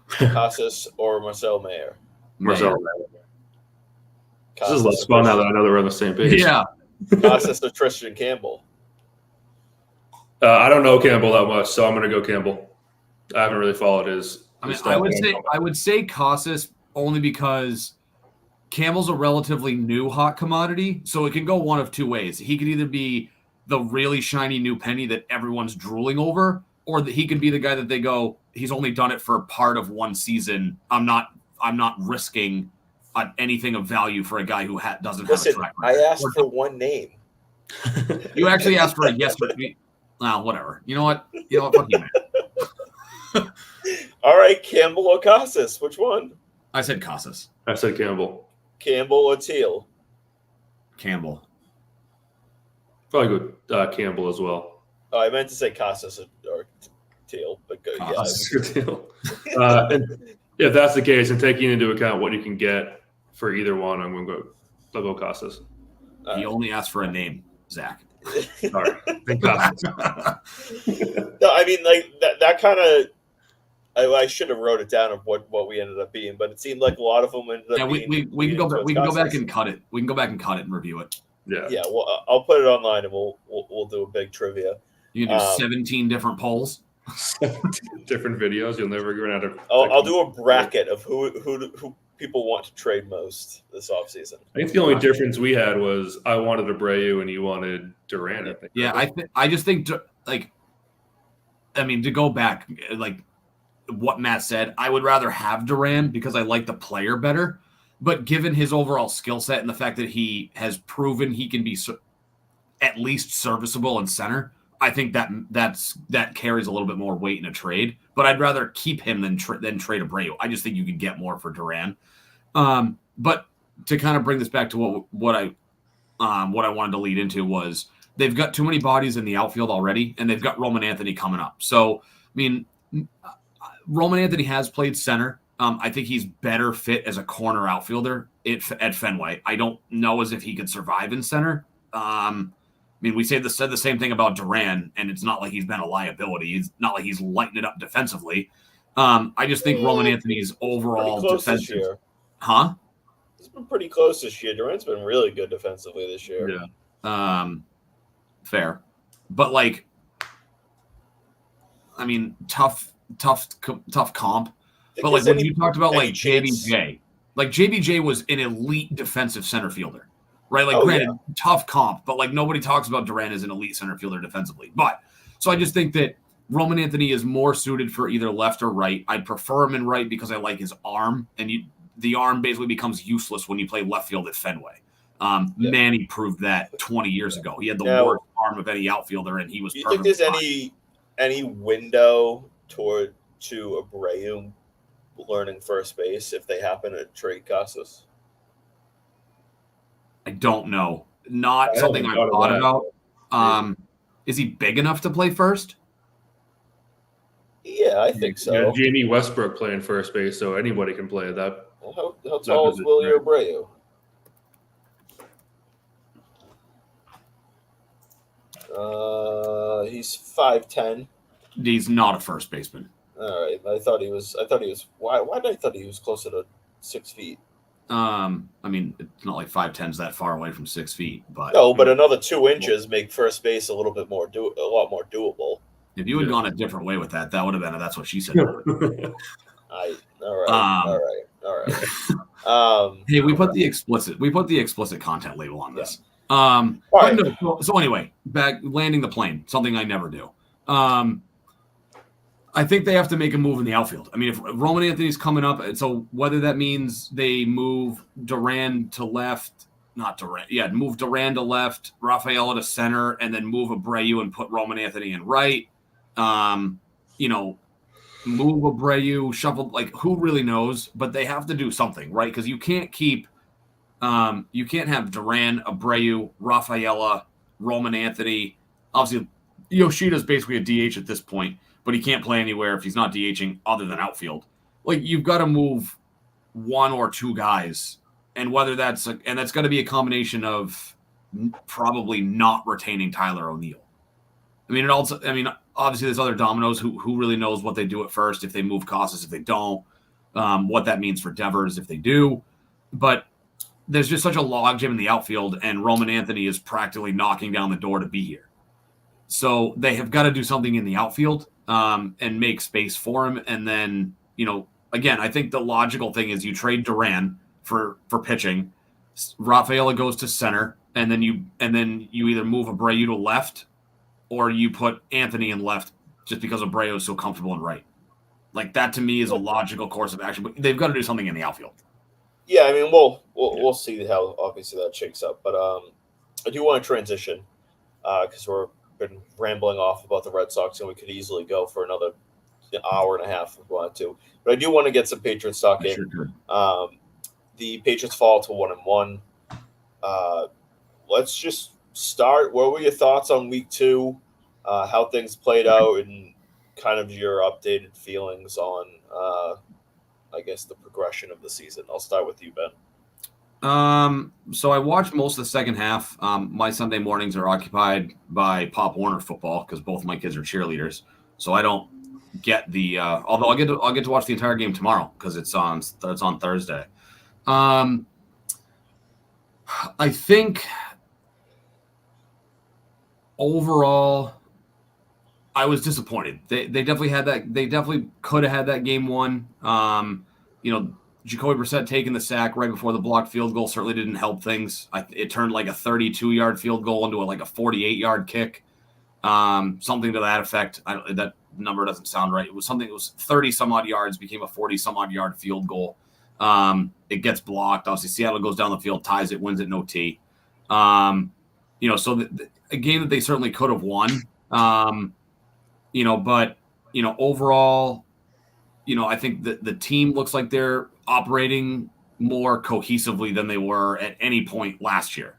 Casas or Marcel Mayer? Marcel Mayer. This is less fun now that I know that we're on the same page. Yeah. Casas or Tristan Campbell? I don't know Campbell that much, so I'm going to go Campbell. I haven't really followed his. I would say Casas only because Campbell's a relatively new hot commodity, so it can go one of two ways. He could either be the really shiny new penny that everyone's drooling over, or that he could be the guy that they go, he's only done it for part of one season. I'm not risking anything of value for a guy who doesn't have a track record. I asked for one name. You actually asked for a yes or no. Well, whatever. You know what? Fuck you, man. All right, Campbell or Casas? Which one? I said Casas. I said Campbell. Campbell or Teal? Campbell. Probably good Campbell as well. Oh, I meant to say Casas or Teal, but Casas or Teal. And if that's the case, and taking into account what you can get for either one, I'll go Casas. He only asked for a name, Zach. All right. Casas. No, I mean, like that kind of. I should have wrote it down of what we ended up being, but it seemed like a lot of them ended up. Yeah, we can go back and cut it. We can go back and cut it and review it. Yeah. Yeah. Well, I'll put it online and we'll do a big trivia. You can do 17 different polls. 17 different videos. You'll never run out of. I'll do a bracket of who people want to trade most this offseason. I think the only difference we had was I wanted Abreu and you wanted Duran. I think. Yeah, I just think to go back, like what Matt said, I would rather have Duran because I like the player better. But given his overall skill set and the fact that he has proven he can be at least serviceable in center, I think that carries a little bit more weight in a trade. But I'd rather keep him than trade Abreu. I just think you could get more for Duran. But to kind of bring this back to what I wanted to lead into was they've got too many bodies in the outfield already, and they've got Roman Anthony coming up. So, I mean, Roman Anthony has played center. I think he's better fit as a corner outfielder at Fenway. I don't know as if he could survive in center. I mean, we said the same thing about Duran, and it's not like he's been a liability. It's not like he's lighting it up defensively. I just think Roman Anthony's overall defensive. Huh? He's been pretty close this year. Duran's been really good defensively this year. Yeah. Fair. But, like, I mean, tough comp. But, like, when you talked about, like, JBJ, like, JBJ was an elite defensive center fielder, right? Like, granted, tough comp, but, like, nobody talks about Duran as an elite center fielder defensively. But, so I just think that Roman Anthony is more suited for either left or right. I'd prefer him in right because I like his arm, and the arm basically becomes useless when you play left field at Fenway. Manny proved that 20 years ago. He had the worst arm of any outfielder, and he was perfect. Do you think there's any window to Abreu learning first base if they happen to trade Casas? I don't know. Not something I've thought about. Is he big enough to play first? Yeah, I think so. Yeah, Jamie Westbrook playing first base, so anybody can play that. How tall is Willie Abreu? He's 5'10". He's not a first baseman. All right, I thought he was. Why did I thought he was closer to 6 feet? I mean, it's not like 5'10's that far away from 6 feet, but no, but another 2 inches make first base a lot more doable. If you had gone a different way with that would have been. That's what she said. All right. Hey, we put the explicit content label on this. Yeah. All right. No, so anyway, back landing the plane, something I never do. I think they have to make a move in the outfield. I mean, if Roman Anthony's coming up, so whether that means they move Duran to left, move Duran to left, Rafaela to center, and then move Abreu and put Roman Anthony in right. Move Abreu, shuffle, like, who really knows? But they have to do something, right? Because you can't have Duran, Abreu, Rafaela, Roman Anthony. Obviously, Yoshida's basically a DH at this point, but he can't play anywhere if he's not DHing other than outfield. Like, you've got to move one or two guys, and whether that's got to be a combination of probably not retaining Tyler O'Neill. Obviously there's other dominoes. Who really knows what they do at first, if they move Casas, if they don't, what that means for Devers if they do. But there's just such a logjam in the outfield, and Roman Anthony is practically knocking down the door to be here. So they have got to do something in the outfield and make space for him. And then, again, I think the logical thing is you trade Duran for pitching. Rafaela goes to center, and then you either move Abreu to left or you put Anthony in left just because Abreu is so comfortable in right. Like, that to me is a logical course of action, but they've got to do something in the outfield. Yeah, I mean, we'll see how obviously that shakes up, but I do want to transition because we've been rambling off about the Red Sox, and we could easily go for another hour and a half if we wanted to. But I do want to get some Patriots talk in. Sure. The Patriots fall to 1-1. Let's just start. What were your thoughts on week 2? How things played out, and kind of your updated feelings on, I guess, the progression of the season. I'll start with you, Ben. So I watched most of the second half. My Sunday mornings are occupied by Pop Warner football because both of my kids are cheerleaders. So I don't get the. Although I'll get to watch the entire game tomorrow because it's on Thursday. I think overall, I was disappointed. They definitely had that. They definitely could have had that game won. Jacoby Brissett taking the sack right before the blocked field goal certainly didn't help things. It turned like a 32-yard field goal into a 48-yard kick, something to that effect. That number doesn't sound right. It was 30-some-odd yards, became a 40-some-odd-yard field goal. It gets blocked. Obviously, Seattle goes down the field, ties it, wins it, no T. So a game that they certainly could have won. But overall, I think that the team looks like they're operating more cohesively than they were at any point last year,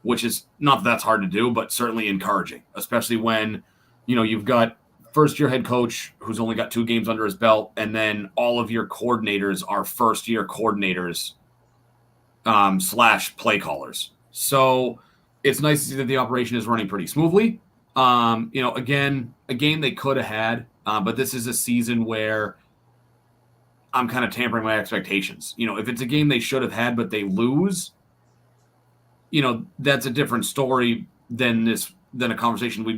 which is not that that's hard to do, but certainly encouraging, especially when, you've got first-year head coach who's only got 2 games under his belt, and then all of your coordinators are first-year coordinators / play callers. So it's nice to see that the operation is running pretty smoothly. Again, a game they could have had, but this is a season where I'm kind of tampering my expectations. If it's a game they should have had, but they lose, that's a different story than a conversation we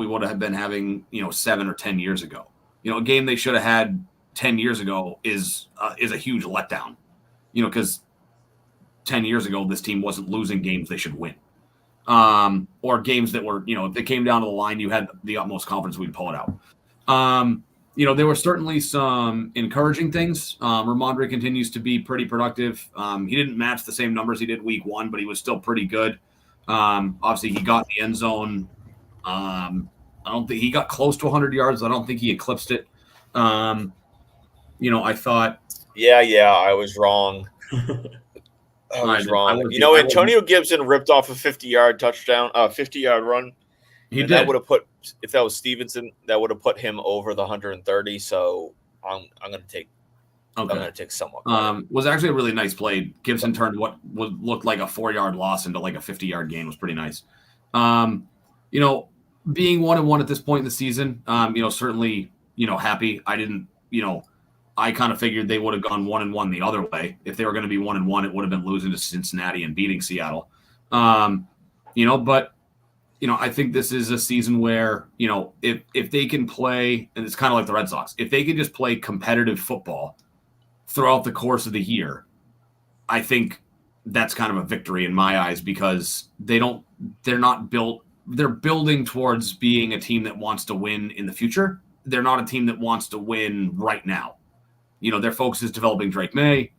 would have been having, 7 or 10 years ago. A game they should have had 10 years ago is a huge letdown, because 10 years ago, this team wasn't losing games they should win. Or games that were, if they came down to the line, you had the utmost confidence we'd pull it out. There were certainly some encouraging things. Ramondre continues to be pretty productive. He didn't match the same numbers he did week 1, but he was still pretty good. Obviously, he got in the end zone. I don't think he got close to 100 yards. I don't think he eclipsed it. I thought. Yeah, I was wrong. I was wrong. Antonio Gibson ripped off a 50-yard touchdown, 50-yard run. He did. That would have put, if that was Stevenson, that would have put him over the 130. So I'm going to take. Okay. I'm going to take somewhat. Was actually a really nice play. Gibson turned what would look like a 4-yard loss into like a 50-yard gain. Was pretty nice. Being 1-1 at this point in the season, certainly, happy. I didn't, I kind of figured they would have gone 1-1 the other way. If they were going to be 1-1, it would have been losing to Cincinnati and beating Seattle. But I think this is a season where, if they can play, and it's kind of like the Red Sox, if they can just play competitive football throughout the course of the year, I think that's kind of a victory in my eyes, because they're building towards being a team that wants to win in the future. They're not a team that wants to win right now. Their focus is developing Drake May,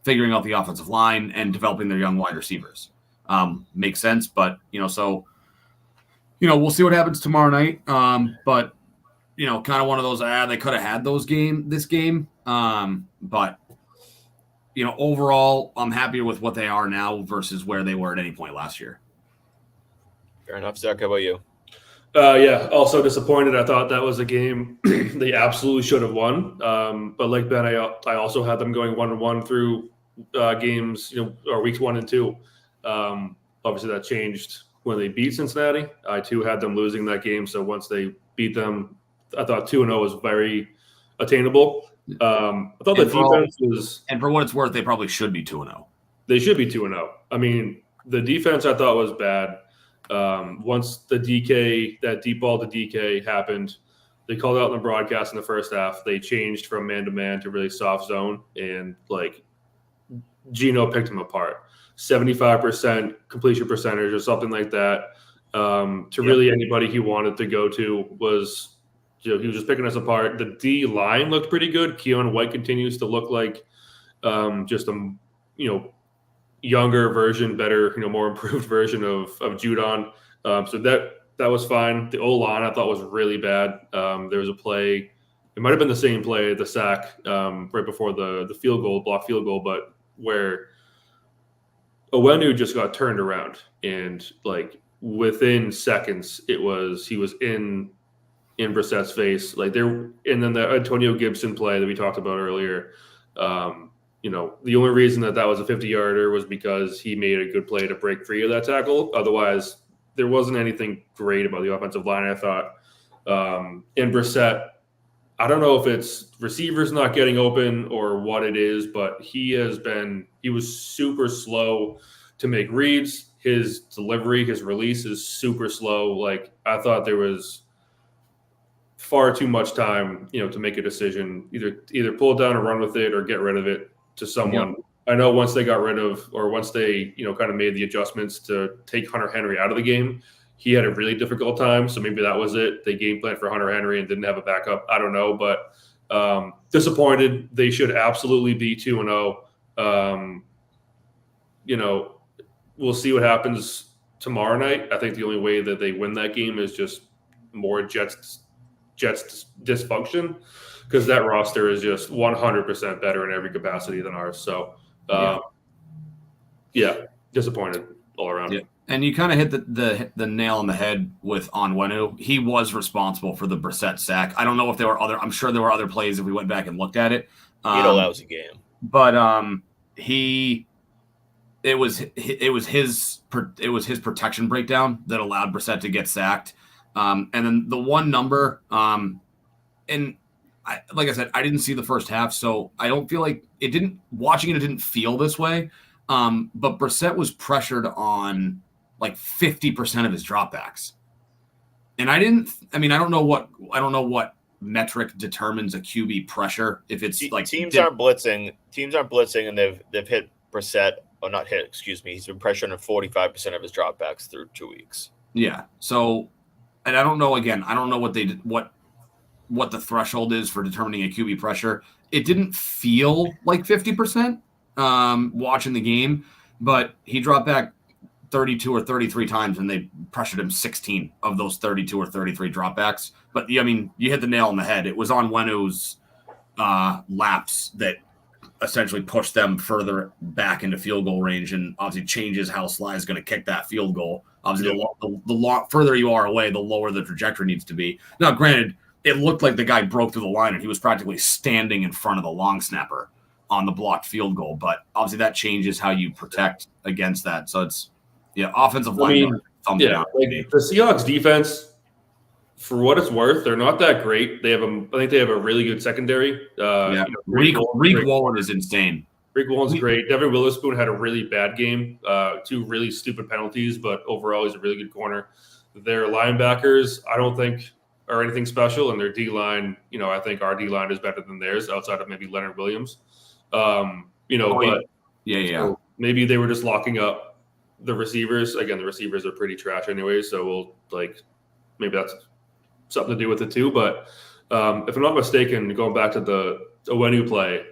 figuring out the offensive line, and developing their young wide receivers. Makes sense, but, so, we'll see what happens tomorrow night. But, kind of one of those, they could have had this game. But, overall, I'm happier with what they are now versus where they were at any point last year. Fair enough. Zach, how about you? Also disappointed. I thought that was a game they absolutely should have won. But like Ben, I also had them going 1-1 through games, or weeks 1 and 2. Obviously, that changed when they beat Cincinnati. I too had them losing that game. So once they beat them, I thought 2-0 was very attainable. I thought the defense was, and for what it's worth, they probably should be 2-0. They should be 2-0. I mean, the defense I thought was bad. Once the DK, that deep ball to DK happened, they called out in the broadcast in the first half. They changed from man-to-man to really soft zone, and Geno picked him apart. 75% completion percentage or something like that. Really anybody he wanted to go to was, he was just picking us apart. The D line looked pretty good. Keon White continues to look like just a, younger version, better, more improved version of Judon. So that was fine. The O-line I thought was really bad. There was a play, it might have been the same play, the sack right before the field goal, block field goal, but where Owenu just got turned around, and within seconds he was in Brissett's face. And then the Antonio Gibson play that we talked about earlier. The only reason that was a 50-yarder was because he made a good play to break free of that tackle. Otherwise, there wasn't anything great about the offensive line, I thought. And Brissett, I don't know if it's receivers not getting open or what it is, but he was super slow to make reads. His delivery, his release is super slow. I thought there was far too much time, to make a decision, either pull it down and run with it or get rid of it to someone. Yep. I know once they kind of made the adjustments to take Hunter Henry out of the game, he had a really difficult time. So maybe that was it. They game planned for Hunter Henry and didn't have a backup. I don't know, but disappointed. They should absolutely be 2-0. We'll see what happens tomorrow night. I think the only way that they win that game is just more Jets dysfunction, because that roster is just 100% better in every capacity than ours. So, disappointed all around. Yeah. And you kind of hit the nail on the head with Onwenu. He was responsible for the Brissett sack. I don't know if there were other. I'm sure there were other plays if we went back and looked at it. He had a lousy game, but it was his protection breakdown that allowed Brissett to get sacked. And then the one number, and like I said, I didn't see the first half, so I don't feel like it didn't. Watching it didn't feel this way. But Brissett was pressured on like 50% of his dropbacks. And I don't know what metric determines a QB pressure. If it's like teams aren't blitzing, and they've hit Brissett, or not hit, excuse me. He's been pressured on 45% of his dropbacks through 2 weeks. Yeah. So, and I don't know what the threshold is for determining a QB pressure. It didn't feel like 50% watching the game, but he dropped back 32 or 33 times, and they pressured him 16 of those 32 or 33 dropbacks. But you hit the nail on the head. It was Onwenu's laps that essentially pushed them further back into field goal range, and obviously changes how Sly is going to kick that field goal. Obviously, the further you are away, the lower the trajectory needs to be. Now, granted, it looked like the guy broke through the line, and he was practically standing in front of the long snapper on the blocked field goal. But obviously, that changes how you protect against that. So it's offensive line. Thumbs down. Like the Seahawks defense, for what it's worth, they're not that great. I think they have a really good secondary. Reek Wallen is insane. Reek Wallen's great. Devin Witherspoon had a really bad game, 2 really stupid penalties, but overall he's a really good corner. Their linebackers, I don't think, are anything special, and their D-line, I think our D-line is better than theirs, outside of maybe Leonard Williams. So maybe they were just locking up the receivers. Again, the receivers are pretty trash anyway, so maybe that's something to do with it too. But if I'm not mistaken, going back to the Onwenu play,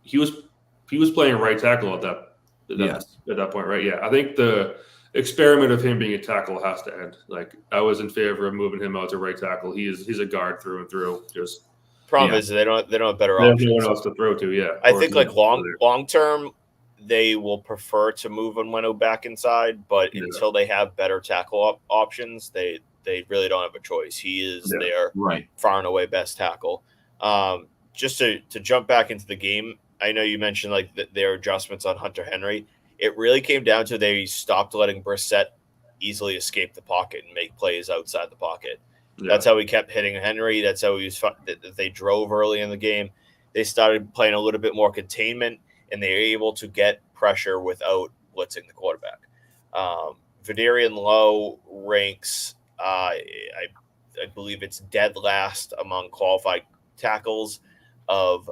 he was playing right tackle at that point, right? Yeah, I think the experiment of him being a tackle has to end. Like, I was in favor of moving him out to right tackle. He's a guard through and through. Just problem is they don't have better options. They have no one else to throw to. Yeah, I think long term, they will prefer to move Onwenu back inside, but until they have better tackle options, they really don't have a choice. He is their far and away best tackle. Just to jump back into the game, I know you mentioned their adjustments on Hunter Henry. It really came down to they stopped letting Brissett easily escape the pocket and make plays outside the pocket. Yeah. That's how he kept hitting Henry. That's how he was. They drove early in the game. They started playing a little bit more containment, and they were able to get pressure without blitzing the quarterback. Vidarian Lowe ranks, I believe it's dead last among qualified tackles of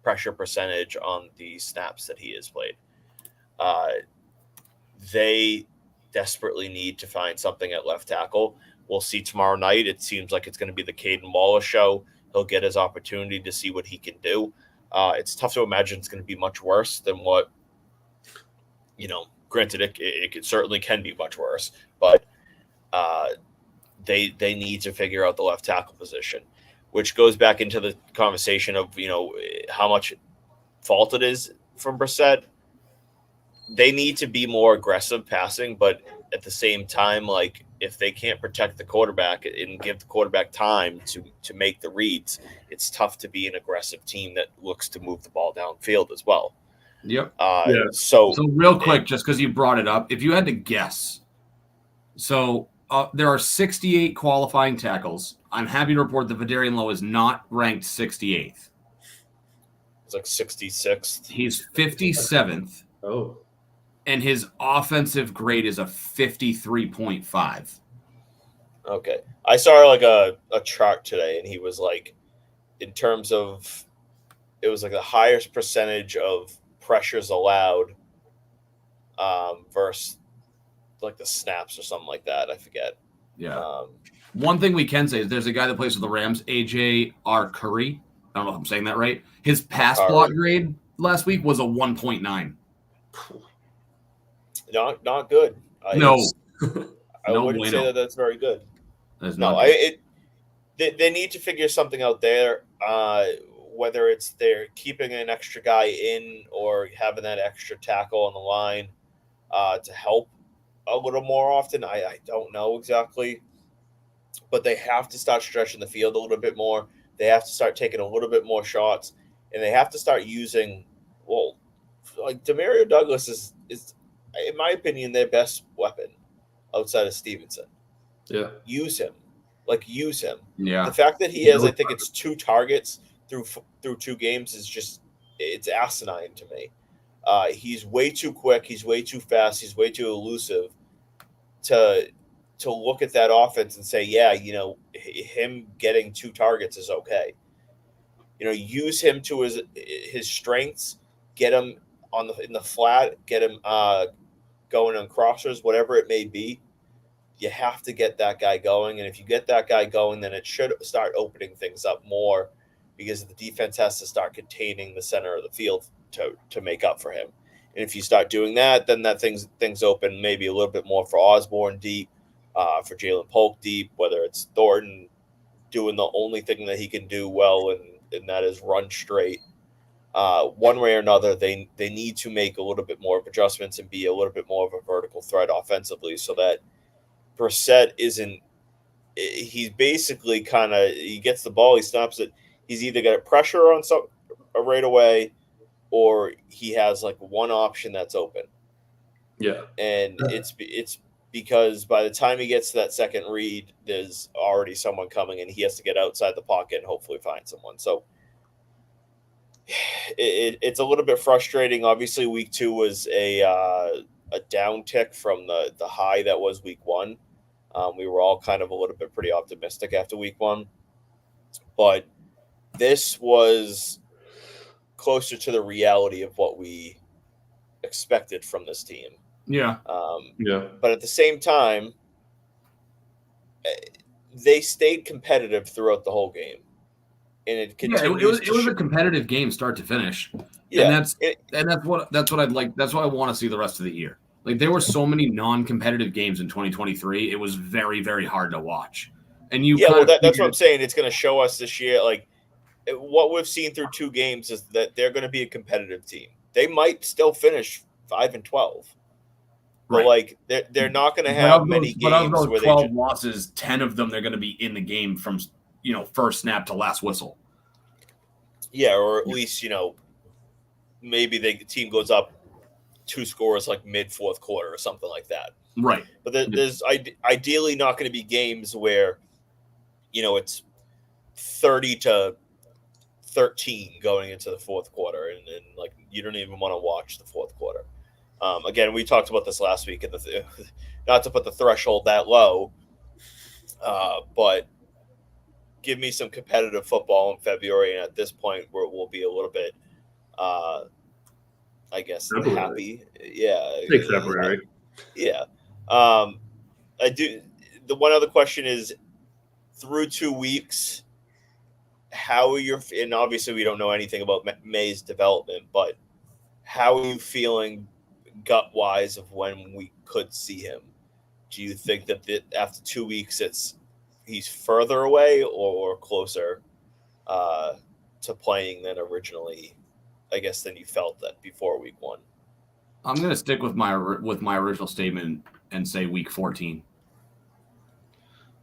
pressure percentage on the snaps that he has played. They desperately need to find something at left tackle. We'll see tomorrow night. It seems like it's going to be the Caden Wallace show. He'll get his opportunity to see what he can do. It's tough to imagine it's going to be much worse than what, granted, it certainly can be much worse, but they need to figure out the left tackle position, which goes back into the conversation of, how much fault it is from Brissett. They need to be more aggressive passing, but at the same time, if they can't protect the quarterback and give the quarterback time to make the reads, it's tough to be an aggressive team that looks to move the ball downfield as well. Yep. So real quick, just because you brought it up, if you had to guess, there are 68 qualifying tackles. I'm happy to report that Vidarian Lowe is not ranked 68th. It's 66th. He's 57th. Oh. And his offensive grade is a 53.5. Okay. I saw a chart today, and he was in terms of, it was the highest percentage of pressures allowed versus the snaps or something like that. I forget. Yeah. One thing we can say is there's a guy that plays for the Rams, AJ R. Curry. I don't know if I'm saying that right. His pass block grade last week was a 1.9. Not good. No. I wouldn't say that that's very good. They need to figure something out there. Whether it's they're keeping an extra guy in or having that extra tackle on the line to help a little more often. I don't know exactly, but they have to start stretching the field a little bit more. They have to start taking a little bit more shots, and they have to start using, well, like Demario Douglas is in my opinion their best weapon outside of Stevenson. Yeah, use him. Yeah, the fact that he has, I think it's 2 targets through 2 games is just, it's asinine to me. He's way too quick. He's way too fast. He's way too elusive to look at that offense and say, yeah, him getting 2 targets is okay. Use him to his strengths. Get him in the flat. Get him going on crossers, whatever it may be. You have to get that guy going, and if you get that guy going, then it should start opening things up more, because the defense has to start containing the center of the field to make up for him. And if you start doing that, then that things open maybe a little bit more for Osborne deep, for Jalen Polk deep, whether it's Thornton doing the only thing that he can do well, and that is run straight. One way or another, they need to make a little bit more of adjustments and be a little bit more of a vertical threat offensively, so that Brissett isn't. He's basically he gets the ball, he stops it. He's either got pressure on some right away, or he has like one option that's open. Yeah, and it's because by the time he gets to that second read, there's already someone coming, and he has to get outside the pocket and hopefully find someone. So it's a little bit frustrating. Obviously, week 2 was a downtick from the high that was week 1. We were all kind of a little bit pretty optimistic after week 1, but this was closer to the reality of what we expected from this team. Yeah. But at the same time, they stayed competitive throughout the whole game, and it continues. It was a competitive game, start to finish. Yeah, and that's what I'd like. That's what I want to see the rest of the year. Like, there were so many non-competitive games in 2023. It was very, very hard to watch. And that's what I'm saying. It's going to show us this year. Like, what we've seen through 2 games is that they're going to be a competitive team. They might still finish 5-12, but right. Like they're not going to have many games. But of those 12 losses, 10 of them they're going to be in the game from first snap to last whistle. Yeah, or at least maybe the team goes up 2 scores like mid fourth quarter or something like that. Right. But there's ideally not going to be games where it's 30-13 going into the fourth quarter, and like you don't even want to watch the fourth quarter. Again, we talked about this last week, and not to put the threshold that low, but give me some competitive football in February, and at this point, we'll be a little bit, I guess, happy. Yeah, take February. Yeah, I do. The one other question is, through 2 weeks, how are you? And obviously, we don't know anything about May's development, but how are you feeling gut-wise of when we could see him? Do you think that after 2 weeks, he's further away or closer to playing than originally, I guess, than you felt that before week 1? I'm going to stick with my original statement and say week 14.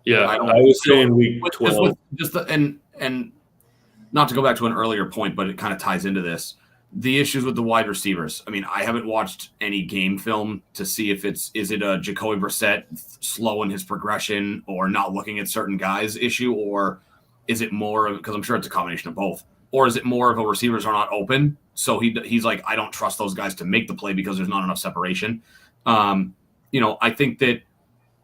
Yeah, I was saying week 12. And not to go back to an earlier point, but it kind of ties into this. The issues with the wide receivers. I mean, I haven't watched any game film to see if is it a Jacoby Brissett slow in his progression or not looking at certain guys issue, or is it more because I'm sure it's a combination of both, or is it more of a receivers are not open, so he's like, I don't trust those guys to make the play because there's not enough separation. I think that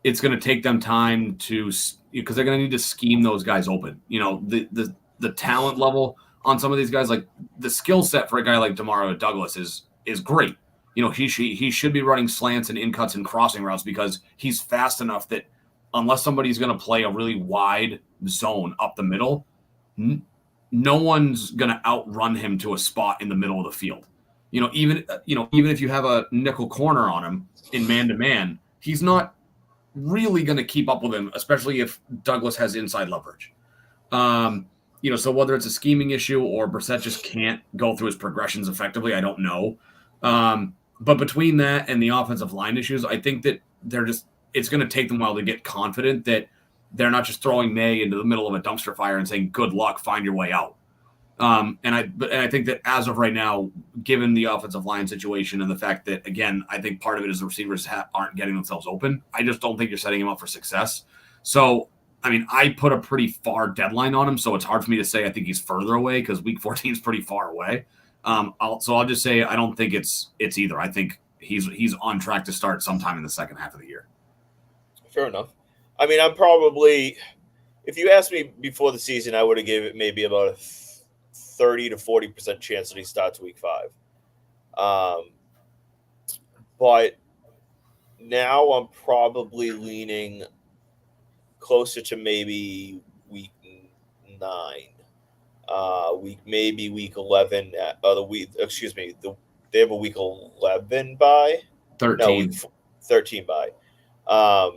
it's going to take them time because they're going to need to scheme those guys open. The talent level on some of these guys, like the skill set for a guy like Demario Douglas is great. He should be running slants and in cuts and crossing routes because he's fast enough that unless somebody's going to play a really wide zone up the middle, no one's going to outrun him to a spot in the middle of the field. Even if you have a nickel corner on him in man-to-man, he's not really going to keep up with him, especially if Douglas has inside leverage. So whether it's a scheming issue or Brissett just can't go through his progressions effectively, I don't know. But between that and the offensive line issues, I think that it's going to take them a while to get confident that they're not just throwing May into the middle of a dumpster fire and saying, good luck, find your way out. And I think that as of right now, given the offensive line situation and the fact that, again, I think part of it is the receivers aren't getting themselves open. I just don't think you're setting him up for success. So, I put a pretty far deadline on him, so it's hard for me to say I think he's further away because week 14 is pretty far away. I'll just say I don't think it's either. I think he's on track to start sometime in the second half of the year. Fair enough. I'm probably, if you asked me before the season, I would have given it maybe about a 30 to 40% chance that he starts week 5. But now I'm probably leaning closer to maybe week 9. Week 11. They have a week 11 bye. 13. No, week 13 bye. I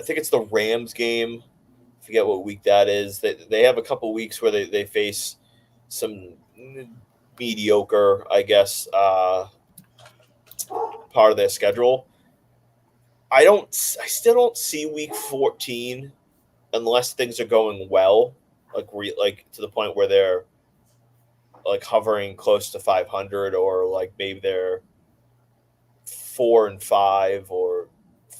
think it's the Rams game. I forget what week that is. They have a couple weeks where they face some mediocre, I guess, part of their schedule. I still don't see week 14 unless things are going well, like to the point where they're like hovering close to 500, or like maybe they're 4-5 or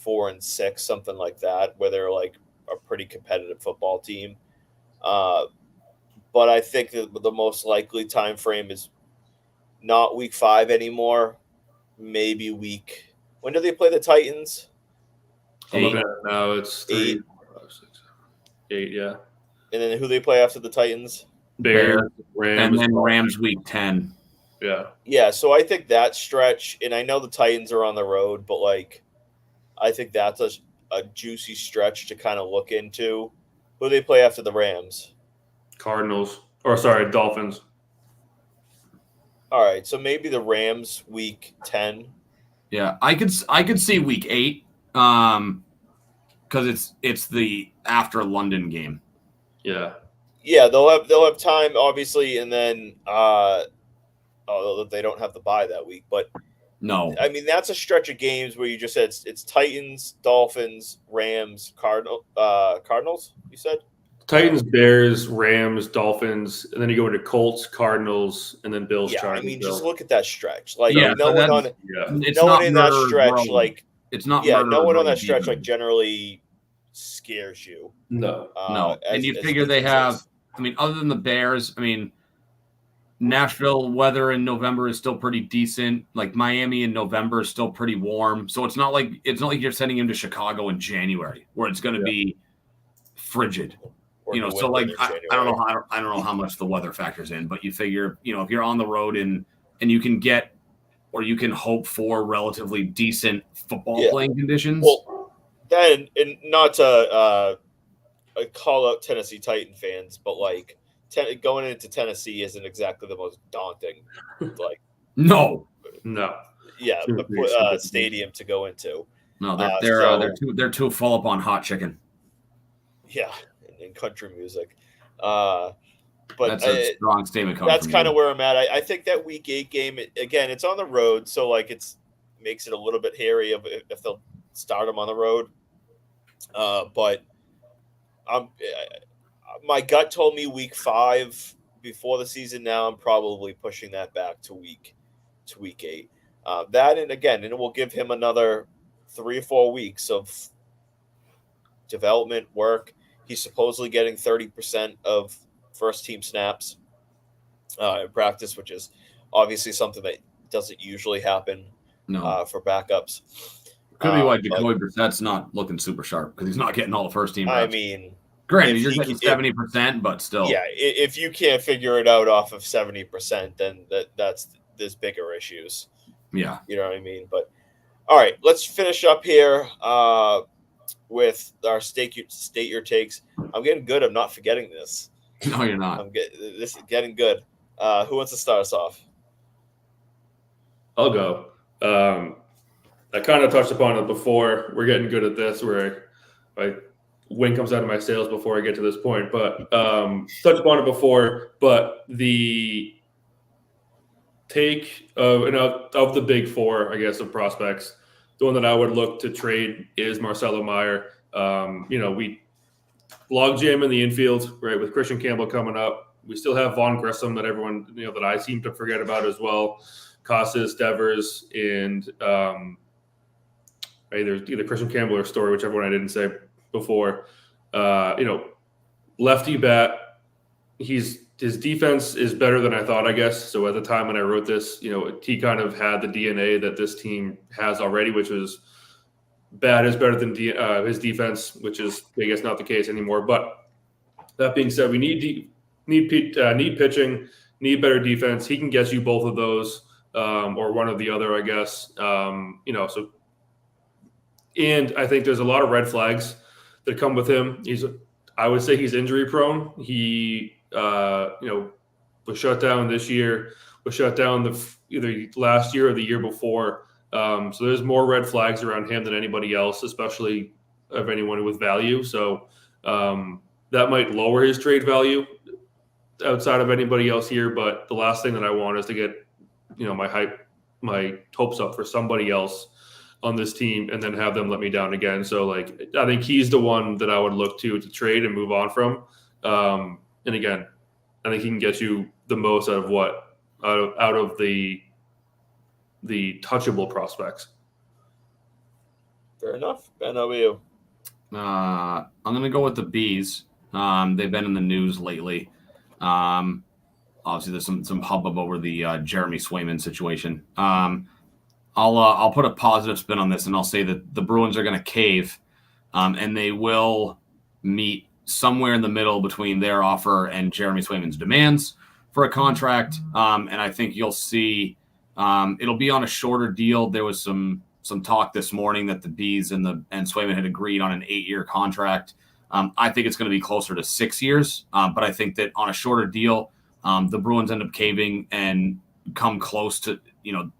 4-6, something like that, where they're like a pretty competitive football team. But I think that the most likely time frame is not week 5 anymore. Maybe week. When do they play the Titans? I'm looking at it now. It's 3, 5, 6, 8. Yeah. And then who they play after the Titans? Bears, Rams, and then Rams week 10. Yeah. Yeah. So I think that stretch, and I know the Titans are on the road, but like, I think that's a juicy stretch to kind of look into. Who they play after the Rams? Dolphins. All right, so maybe the Rams week 10. Yeah, I could see week 8, because it's the after London game. Yeah. Yeah, they'll have time obviously, and then they don't have the bye that week, but no, that's a stretch of games where you just said it's Titans, Dolphins, Rams, Cardinals. You said Titans, Bears, Rams, Dolphins, and then you go into Colts, Cardinals, and then Bills. Yeah, Bills. Just look at that stretch. Like, no one in that stretch, like, it's not. Yeah, no one on that stretch like generally scares you. No. And you figure they have. Other than the Bears, Nashville weather in November is still pretty decent. Like Miami in November is still pretty warm. So it's not like you're sending him to Chicago in January where it's going to be frigid. So like I don't know how much the weather factors in, but you figure, if you're on the road and you can get, or you can hope for relatively decent football playing conditions. Well, then, and not to call out Tennessee Titan fans, but like going into Tennessee isn't exactly the most daunting, like no, stadium to go into. No, they're too full up on hot chicken. Yeah, and country music. But that's a strong statement. That's kind of where I'm at. I think that week 8 game, again, it's on the road, so like makes it a little bit hairy if they'll start them on the road. But my gut told me week 5 before the season. Now I'm probably pushing that back to week 8. That, and again, it will give him another 3 or 4 weeks of development work. He's supposedly getting 30% of first team snaps in practice, which is obviously something that doesn't usually happen for backups. Could be why Jacoby Brissett's not looking super sharp, because he's not getting all the first team reps. Granted, you're getting 70%, but still. Yeah, if you can't figure it out off of 70%, then there's bigger issues. Yeah. You know what I mean? But all right, let's finish up here with our state your takes. I'm getting good. I'm not forgetting this. No, you're not. This is getting good. Who wants to start us off? I'll go. I kind of touched upon it before. We're getting good at this where wind comes out of my sails before I get to this point, but touched upon it before. But the take of the big four, I guess, of prospects, the one that I would look to trade is Marcelo Meyer. We logjam in the infield, right, with Christian Campbell coming up. We still have Vaughn Grissom that everyone, that I seem to forget about as well. Casas, Devers, and there's either Christian Campbell or Story, whichever one I didn't say before. Lefty bat. His defense is better than I thought, I guess. So at the time when I wrote this, he kind of had the DNA that this team has already, which was bat is better than his defense, which is, I guess, not the case anymore. But that being said, we need pitching, need better defense. He can get you both of those, or one or the other, I guess. And I think there's a lot of red flags that come with him. I would say he's injury prone. He, was shut down this year, was shut down either last year or the year before. So there's more red flags around him than anybody else, especially of anyone with value. So that might lower his trade value outside of anybody else here. But the last thing that I want is to get, my hopes up for somebody else on this team and then have them let me down again. So I think he's the one that I would look to trade and move on from. And again, I think he can get you the most out of the touchable prospects. Fair enough. Ben, how about you? I'm going to go with the Bees. They've been in the news lately. Obviously, there's some hubbub over the Jeremy Swayman situation. I'll put a positive spin on this, and I'll say that the Bruins are going to cave, and they will meet somewhere in the middle between their offer and Jeremy Swayman's demands for a contract. And I think you'll see it'll be on a shorter deal. There was some talk this morning that the Bees and Swayman had agreed on an 8-year contract. I think it's going to be closer to 6 years, but I think that on a shorter deal, the Bruins end up caving and come close to,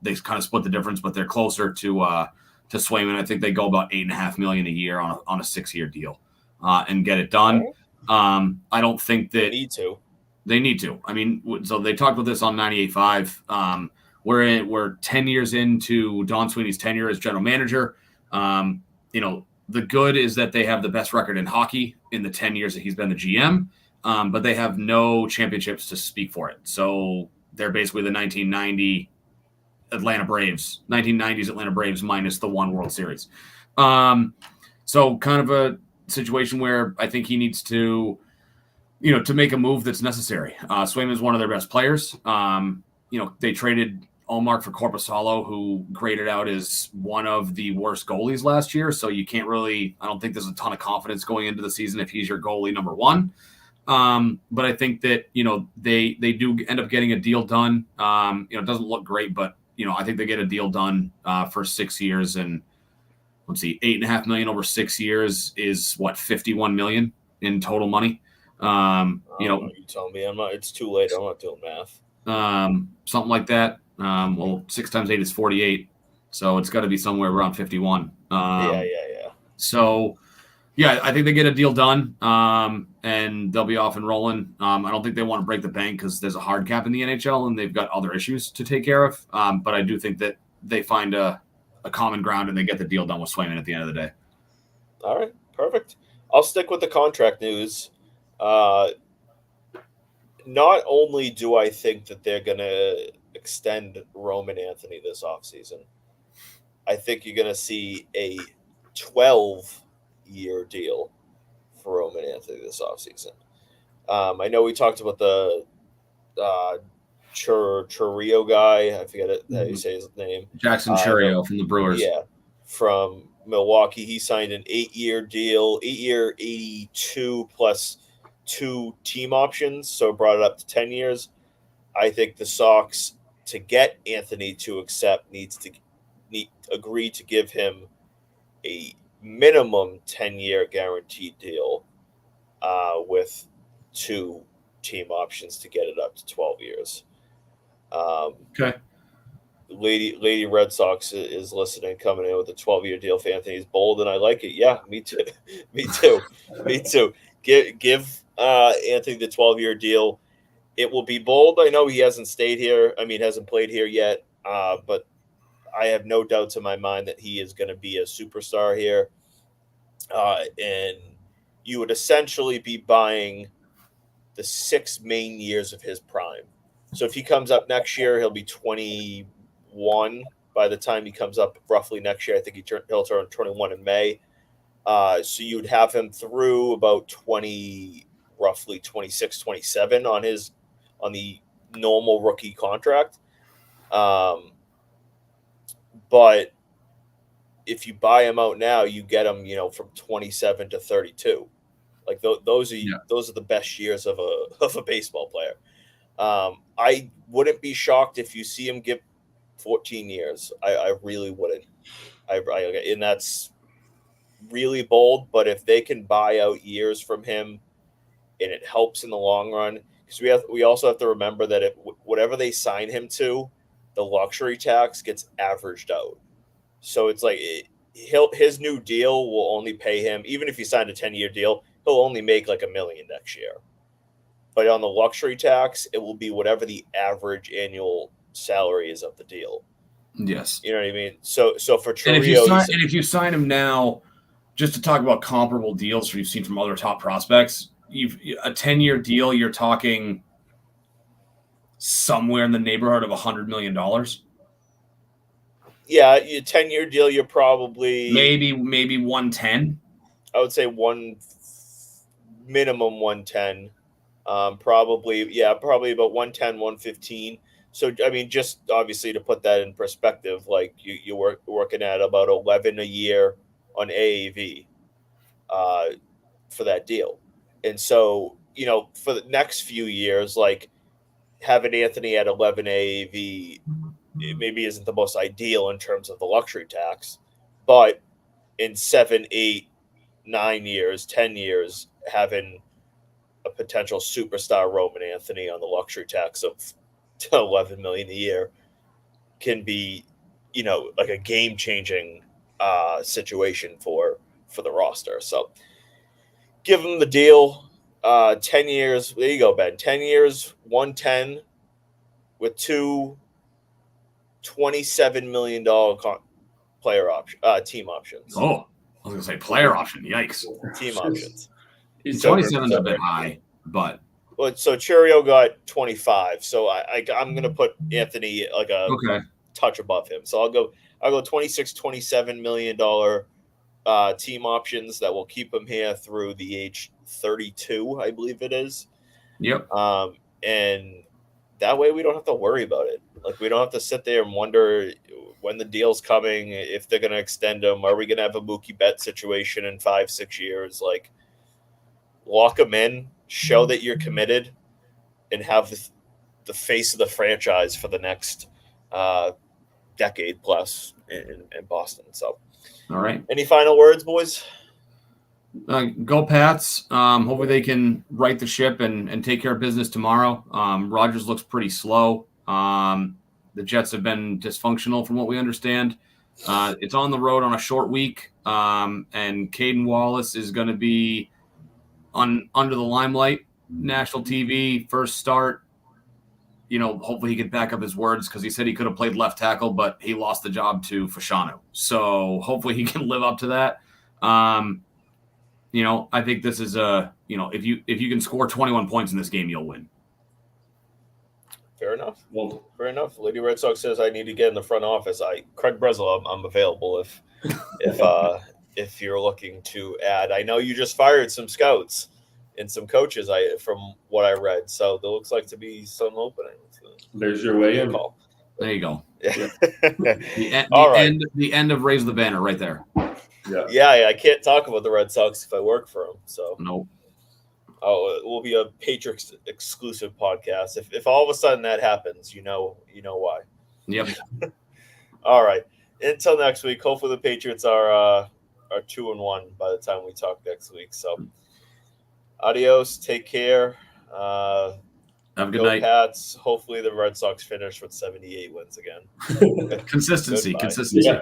they kind of split the difference, but they're closer to Swayman. I think they go about $8.5 million a year on a 6-year deal and get it done. I don't think that they need to. I mean, so they talked about this on 98.5. We're 10 years into Don Sweeney's tenure as general manager. The good is that they have the best record in hockey in the 10 years that he's been the GM, but they have no championships to speak for it. So they're basically the 1990 Atlanta Braves, 1990s Atlanta Braves minus the one World Series. So kind of a situation where I think he needs to, to make a move that's necessary. Swayman is one of their best players. They traded Allmark for Korpisalo, who graded out as one of the worst goalies last year. So you can't really, I don't think there's a ton of confidence going into the season if he's your goalie number one. But I think that, they do end up getting a deal done. It doesn't look great, but, I think they get a deal done for 6 years. And let's see, $8.5 million over 6 years is what, $51 million in total money. You tell me it's too late. I'm not doing math. Something like that. 6 times 8 is 48. So it's got to be somewhere around 51. Yeah. So, yeah, I think they get a deal done, and they'll be off and rolling. I don't think they want to break the bank because there's a hard cap in the NHL, and they've got other issues to take care of. But I do think that they find a common ground, and they get the deal done with Swayman at the end of the day. All right, perfect. I'll stick with the contract news. Not only do I think that they're going to extend Roman Anthony this offseason, I think you're going to see a 12-year deal for Roman Anthony this offseason. I know we talked about the Chourio guy. I forget how you say his name. Jackson Chourio from the Brewers. Yeah, from Milwaukee. He signed an 8-year deal, 8-year, 82 plus 2 team options, so brought it up to 10 years. I think the Sox, to get Anthony to accept, agree to give him a minimum 10-year guaranteed deal with 2 team options to get it up to 12 years. Okay. Lady Red Sox is listening, coming in with a 12-year deal for Anthony. He's bold, and I like it. Yeah, me too. me too. Me too. Give Anthony the 12-year deal. It will be bold. I know he hasn't stayed here. I mean, hasn't played here yet. But I have no doubts in my mind that he is going to be a superstar here. And you would essentially be buying the 6 main years of his prime. So if he comes up next year, he'll be 21 by the time he comes up roughly next year. I think he'll turn 21 in May. So you'd have him through about 20, roughly 26, 27 on the normal rookie contract. But if you buy him out now, you get him, from 27 to 32. Like those are the best years of a baseball player. I wouldn't be shocked if you see him get 14 years. I really wouldn't. And that's really bold. But if they can buy out years from him, and it helps in the long run, because we also have to remember that whatever they sign him to, the luxury tax gets averaged out. So it's like his new deal will only pay him, even if he signed a 10-year deal, he'll only make like $1 million next year. But on the luxury tax, it will be whatever the average annual salary is of the deal. Yes. You know what I mean? So for Trio, and if you sign him now, just to talk about comparable deals you've seen from other top prospects, a 10-year deal, you're talking somewhere in the neighborhood of $100 million. Yeah, your 10-year deal, you're probably maybe 110. I would say minimum 110. Probably about 110, 115. So, I mean, just obviously to put that in perspective, like you're working at about 11 a year on AAV for that deal. And so, for the next few years, like having Anthony at 11 AAV, it maybe isn't the most ideal in terms of the luxury tax, but in 7, 8, 9 years, 10 years, having a potential superstar Roman Anthony on the luxury tax of 11 million a year can be, like a game-changing situation for the roster. So give him the deal. 10 years. There you go, Ben. 10 years, 110 with two $27 million player option, team options. Oh, I was gonna say player option. Yikes! Team options. 27 is a bit high, but so Churio got 25. So I'm gonna put Anthony like a touch above him. So I'll go 26, $27 million team options that will keep him here through the age 32, I believe it is. Yep. And that way we don't have to worry about it. Like we don't have to sit there and wonder when the deal's coming, if they're going to extend them. Are we going to have a Mookie Betts situation in 5-6 years? Like lock them in, show that you're committed, and have the face of the franchise for the next decade plus in Boston. So, all right. Any final words, boys? Go Pats. Hopefully they can right the ship and take care of business tomorrow. Rogers looks pretty slow. The Jets have been dysfunctional from what we understand. It's on the road on a short week, and Caden Wallace is going to be under the limelight, national TV, first start. Hopefully he can back up his words because he said he could have played left tackle, but he lost the job to Fasciano. So hopefully he can live up to that. I think this is if you can score 21 points in this game, you'll win. Fair enough. Well, fair enough. Lady Red Sox says I need to get in the front office. Craig Breslow, I'm available if you're looking to add. I know you just fired some scouts and some coaches. From what I read, so there looks like to be some openings. There's your way in. Call. There you go. Yeah. The end of Raise the Banner right there. Yeah. I can't talk about the Red Sox if I work for them. So nope. Oh, it will be a Patriots exclusive podcast. If all of a sudden that happens, you know why. Yep. All right. Until next week. Hopefully the Patriots are 2-1 by the time we talk next week. So adios. Take care. Have a good night. Pats. Hopefully the Red Sox finish with 78 wins again. Consistency. Yeah.